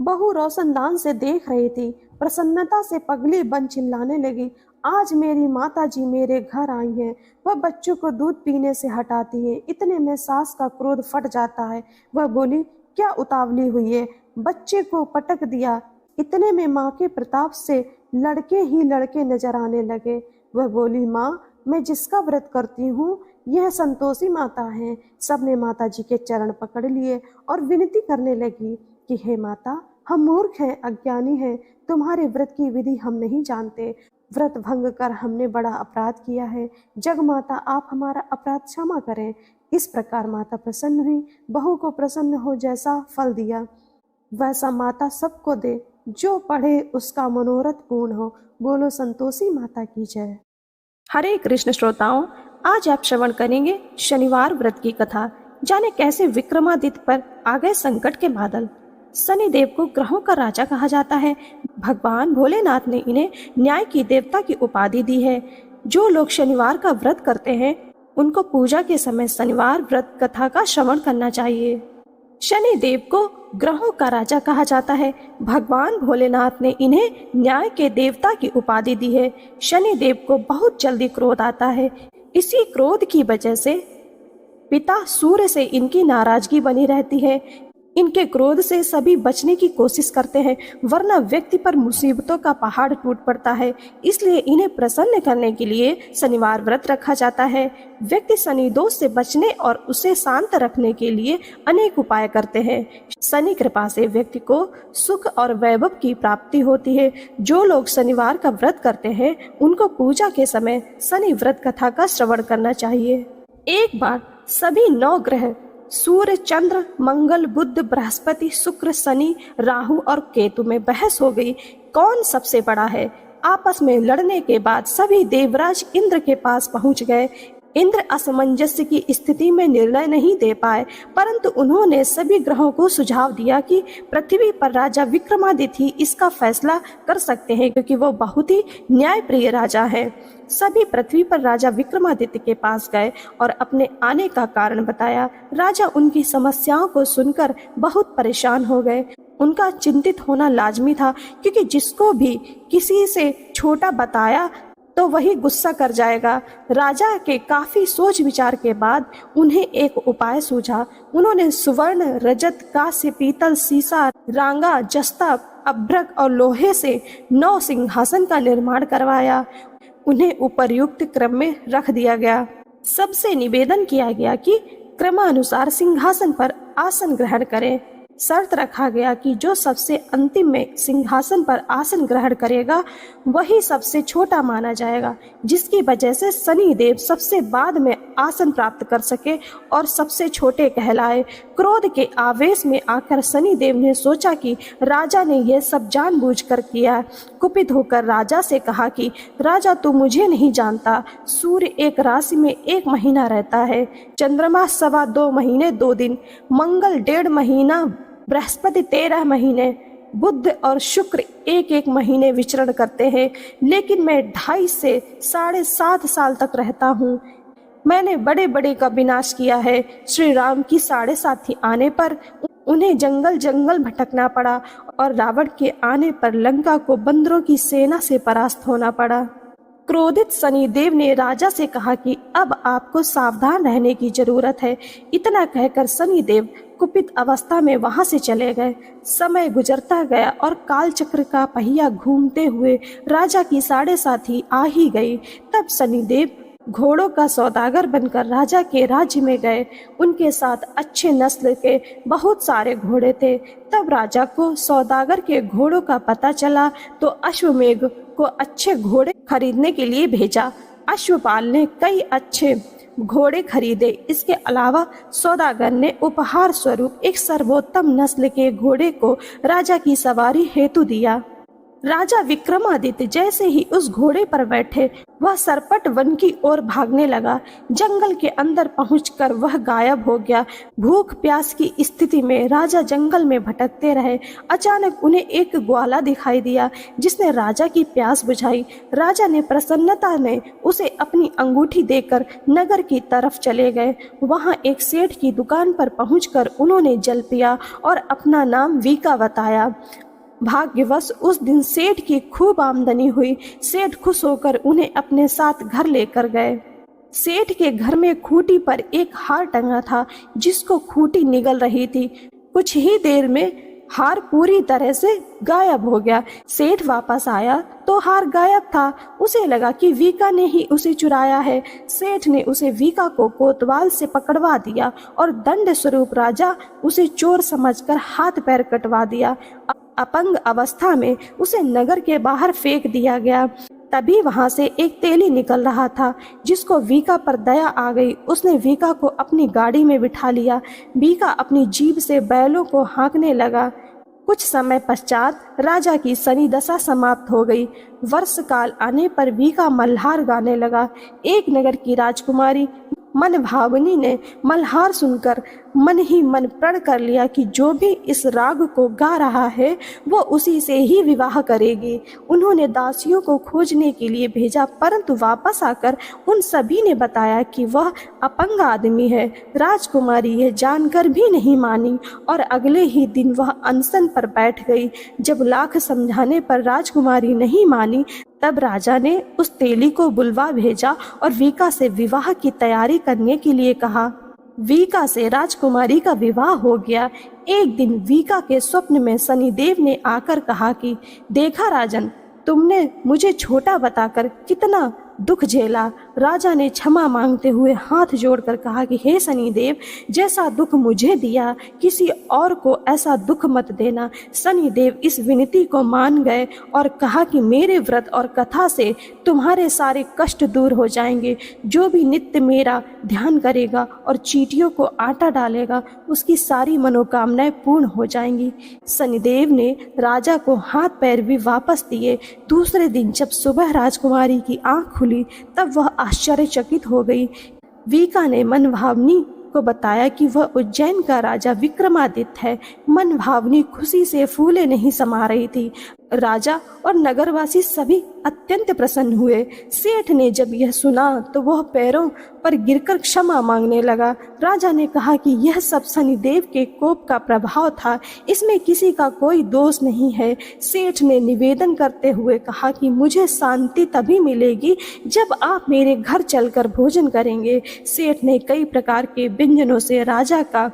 बहू रोशनदान से देख रही थी, प्रसन्नता से पगली बन चिल्लाने लगी, आज मेरी माता जी मेरे घर आई हैं। वह बच्चों को दूध पीने से हटाती है। इतने में सास का क्रोध फट जाता है। वह बोली, क्या उतावली हुई है, बच्चे को पटक दिया। इतने में माँ के प्रताप से लड़के ही लड़के नजर आने लगे। वह बोली, माँ मैं जिसका व्रत करती हूँ यह संतोषी माता है। सबने माता जी के चरण पकड़ लिए और विनती करने लगी कि हे माता, हम मूर्ख हैं, अज्ञानी हैं, तुम्हारे व्रत की विधि हम नहीं जानते, व्रत भंग कर हमने बड़ा अपराध किया है, जग माता आप हमारा अपराध क्षमा करें। इस प्रकार माता प्रसन्न हुई। बहू को प्रसन्न हो जैसा फल दिया वैसा माता सबको दे, जो पढ़े उसका मनोरथ पूर्ण हो। बोलो संतोषी माता की जय। हरे कृष्ण श्रोताओं, आज आप श्रवण करेंगे शनिवार व्रत की कथा। जाने कैसे विक्रमादित्य पर आ गए संकट के बादल। शनिदेव को ग्रहों का राजा कहा जाता है। भगवान भोलेनाथ ने इन्हें न्याय की देवता की उपाधि दी है। जो लोग शनिवार का व्रत करते हैं उनको पूजा के समय शनिवार व्रत कथा का श्रवण करना चाहिए। शनिदेव को ग्रहों का राजा कहा जाता है। भगवान भोलेनाथ ने इन्हें न्याय के देवता की उपाधि दी है। शनिदेव को बहुत जल्दी क्रोध आता है। इसी क्रोध की वजह से पिता सूर्य से इनकी नाराजगी बनी रहती है। इनके क्रोध से सभी बचने की कोशिश करते हैं, वरना व्यक्ति पर मुसीबतों का पहाड़ टूट पड़ता है। इसलिए इन्हें प्रसन्न करने के लिए शनिवार व्रत रखा जाता है। व्यक्ति शनि दोष से बचने और उसे शांत रखने के लिए अनेक उपाय करते हैं। शनि कृपा से व्यक्ति को सुख और वैभव की प्राप्ति होती है। जो लोग शनिवार का व्रत करते हैं उनको पूजा के समय शनि व्रत कथा का श्रवण करना चाहिए। एक बार सभी 9 ग्रह सूर्य, चंद्र, मंगल, बुध, बृहस्पति, शुक्र, शनि, राहु और केतु में बहस हो गई, कौन सबसे बड़ा है। आपस में लड़ने के बाद सभी देवराज इंद्र के पास पहुंच गए। इंद्र असमंजस की स्थिति में निर्णय नहीं दे पाए, परंतु उन्होंने सभी ग्रहों को सुझाव दिया कि पृथ्वी पर राजा विक्रमादित्य इसका फैसला कर सकते हैं, क्योंकि वो बहुत ही न्यायप्रिय राजा है। सभी पृथ्वी पर राजा विक्रमादित्य के पास गए और अपने आने का कारण बताया। राजा उनकी समस्याओं को सुनकर बहुत परेशान हो गए। उनका चिंतित होना लाजमी था, क्योंकि जिसको भी किसी से छोटा बताया तो वही गुस्सा कर जाएगा। राजा के काफी सोच विचार के बाद उन्हें एक उपाय सूझा। उन्होंने सुवर्ण, रजत, कांस्य, पीतल, सीसा, रांगा, जस्ता, अभ्रक और लोहे से 9 सिंहासन का निर्माण करवाया। उन्हें उपर्युक्त क्रम में रख दिया गया। सबसे निवेदन किया गया कि क्रमानुसार सिंहासन पर आसन ग्रहण करें। शर्त रखा गया कि जो सबसे अंतिम में सिंहासन पर आसन ग्रहण करेगा वही सबसे छोटा माना जाएगा, जिसकी वजह से शनिदेव सबसे बाद में आसन प्राप्त कर सके और सबसे छोटे कहलाए। क्रोध के आवेश में आकर शनिदेव ने सोचा कि राजा ने यह सब जानबूझकर किया। कुपित होकर राजा से कहा कि राजा, तू मुझे नहीं जानता। सूर्य एक राशि में 1 महीना रहता है, चंद्रमा 2.25 महीने 2 दिन, मंगल 1.5 महीना, बृहस्पति 13 महीने, बुध और शुक्र 1-1 महीने विचरण करते हैं, लेकिन मैं 2.5 से 7.5 साल तक रहता हूँ। मैंने बड़े बड़े का विनाश किया है। श्री राम की 7.5 आने पर उन्हें जंगल जंगल भटकना पड़ा और रावण के आने पर लंका को बंदरों की सेना से परास्त होना पड़ा। क्रोधित शनिदेव ने राजा से कहा कि अब आपको सावधान रहने की जरूरत है। इतना कहकर शनिदेव कुपित अवस्था में वहां से चले गए। समय गुजरता गया और कालचक्र का पहिया घूमते हुए राजा की 7.5 आ ही गई। तब शनिदेव घोड़ों का सौदागर बनकर राजा के राज्य में गए। उनके साथ अच्छे नस्ल के बहुत सारे घोड़े थे। तब राजा को सौदागर के घोड़ों का पता चला तो अश्वमेघ को अच्छे घोड़े खरीदने के लिए भेजा। अश्वपाल ने कई अच्छे घोड़े खरीदे। इसके अलावा सौदागर ने उपहार स्वरूप एक सर्वोत्तम नस्ल के घोड़े को राजा की सवारी हेतु दिया। राजा विक्रमादित्य जैसे ही उस घोड़े पर बैठे वह सरपट वन की ओर भागने लगा। जंगल के अंदर पहुंचकर वह गायब हो गया। भूख प्यास की स्थिति में राजा जंगल में भटकते रहे। अचानक उन्हें एक ग्वाला दिखाई दिया जिसने राजा की प्यास बुझाई। राजा ने प्रसन्नता में उसे अपनी अंगूठी देकर नगर की तरफ चले गए। वहां एक सेठ की दुकान पर पहुंचकर उन्होंने जल पिया और अपना नाम वीका बताया। भाग्यवश उस दिन सेठ की खूब आमदनी हुई। सेठ खुश होकर उन्हें अपने साथ घर लेकर गए। सेठ के घर में खूंटी पर एक हार टंगा था जिसको खूंटी निगल रही थी। कुछ ही देर में हार पूरी तरह से गायब हो गया। सेठ वापस आया तो हार गायब था। उसे लगा कि वीका ने ही उसे चुराया है। सेठ ने उसे वीका को कोतवाल से पकड़वा दिया और दंड स्वरूप राजा उसे चोर समझकर हाथ पैर कटवा दिया। अपंग अवस्था में उसे नगर के बाहर फेंक दिया गया। तभी वहां से एक तेली निकल रहा था जिसको वीका पर दया आ गई। उसने वीका को अपनी गाड़ी में बिठा लिया। वीका अपनी जीभ से बैलों को हाँकने लगा। कुछ समय पश्चात राजा की शनि दशा समाप्त हो गई। वर्ष काल आने पर वीका मल्हार गाने लगा। एक नगर की राजकुमारी मन भावनी ने मल्हार सुनकर मन ही मन प्रण कर लिया कि जो भी इस राग को गा रहा है वो उसी से ही विवाह करेगी। उन्होंने दासियों को खोजने के लिए भेजा, परंतु वापस आकर उन सभी ने बताया कि वह अपंग आदमी है। राजकुमारी यह जानकर भी नहीं मानी और अगले ही दिन वह अनशन पर बैठ गई। जब लाख समझाने पर राजकुमारी नहीं मानी तब राजा ने उस तेली को बुलवा भेजा और वीका से विवाह की तैयारी करने के लिए कहा। वीका से राजकुमारी का विवाह हो गया। एक दिन वीका के स्वप्न में शनिदेव ने आकर कहा कि देखा राजन, तुमने मुझे छोटा बताकर कितना दुख झेला। राजा ने क्षमा मांगते हुए हाथ जोड़कर कहा कि हे शनिदेव, जैसा दुख मुझे दिया किसी और को ऐसा दुख मत देना। शनिदेव इस विनती को मान गए और कहा कि मेरे व्रत और कथा से तुम्हारे सारे कष्ट दूर हो जाएंगे। जो भी नित्य मेरा ध्यान करेगा और चींटियों को आटा डालेगा उसकी सारी मनोकामनाएं पूर्ण हो जाएंगी। शनिदेव ने राजा को हाथ पैर भी वापस दिए। दूसरे दिन जब सुबह राजकुमारी की आंख खुली तब वह आश्चर्यचकित हो गई। वीका ने मनभावनी को बताया कि वह उज्जैन का राजा विक्रमादित्य है। मनभावनी खुशी से फूले नहीं समा रही थी। राजा और नगरवासी सभी अत्यंत प्रसन्न हुए। सेठ ने जब यह सुना तो वह पैरों पर गिरकर क्षमा मांगने लगा। राजा ने कहा कि यह सब शनिदेव के कोप का प्रभाव था, इसमें किसी का कोई दोष नहीं है। सेठ ने निवेदन करते हुए कहा कि मुझे शांति तभी मिलेगी जब आप मेरे घर चलकर भोजन करेंगे। सेठ ने कई प्रकार के व्यंजनों से राजा का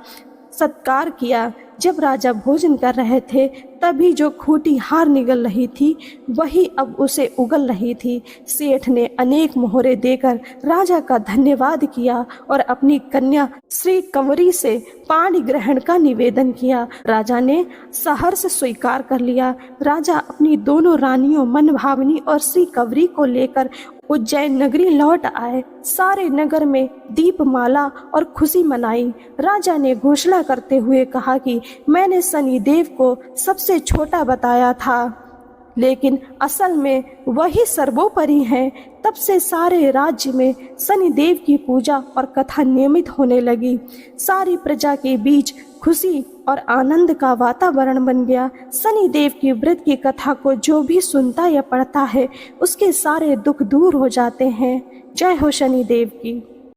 सत्कार किया। जब राजा भोजन कर रहे थे तभी जो खूंटी हार निगल रही थी वही अब उसे उगल रही थी। सेठ ने अनेक मोहरे देकर राजा का धन्यवाद किया और अपनी कन्या श्री कंवरी से पाणी ग्रहण का निवेदन किया। राजा ने सहर्ष स्वीकार कर लिया। राजा अपनी दोनों रानियों मनभावनी और श्री कंवरी को लेकर उज्जैन नगरी लौट आए। सारे नगर में दीपमाला और खुशी मनाई। राजा ने घोषणा करते हुए कहा कि मैंने शनिदेव को सबसे छोटा बताया था, लेकिन असल में वही सर्वोपरि हैं। तब से सारे राज्य में शनिदेव की पूजा और कथा नियमित होने लगी। सारी प्रजा के बीच खुशी और आनंद का वातावरण बन गया। शनिदेव की व्रत की कथा को जो भी सुनता या पढ़ता है उसके सारे दुख दूर हो जाते हैं। जय हो शनिदेव की।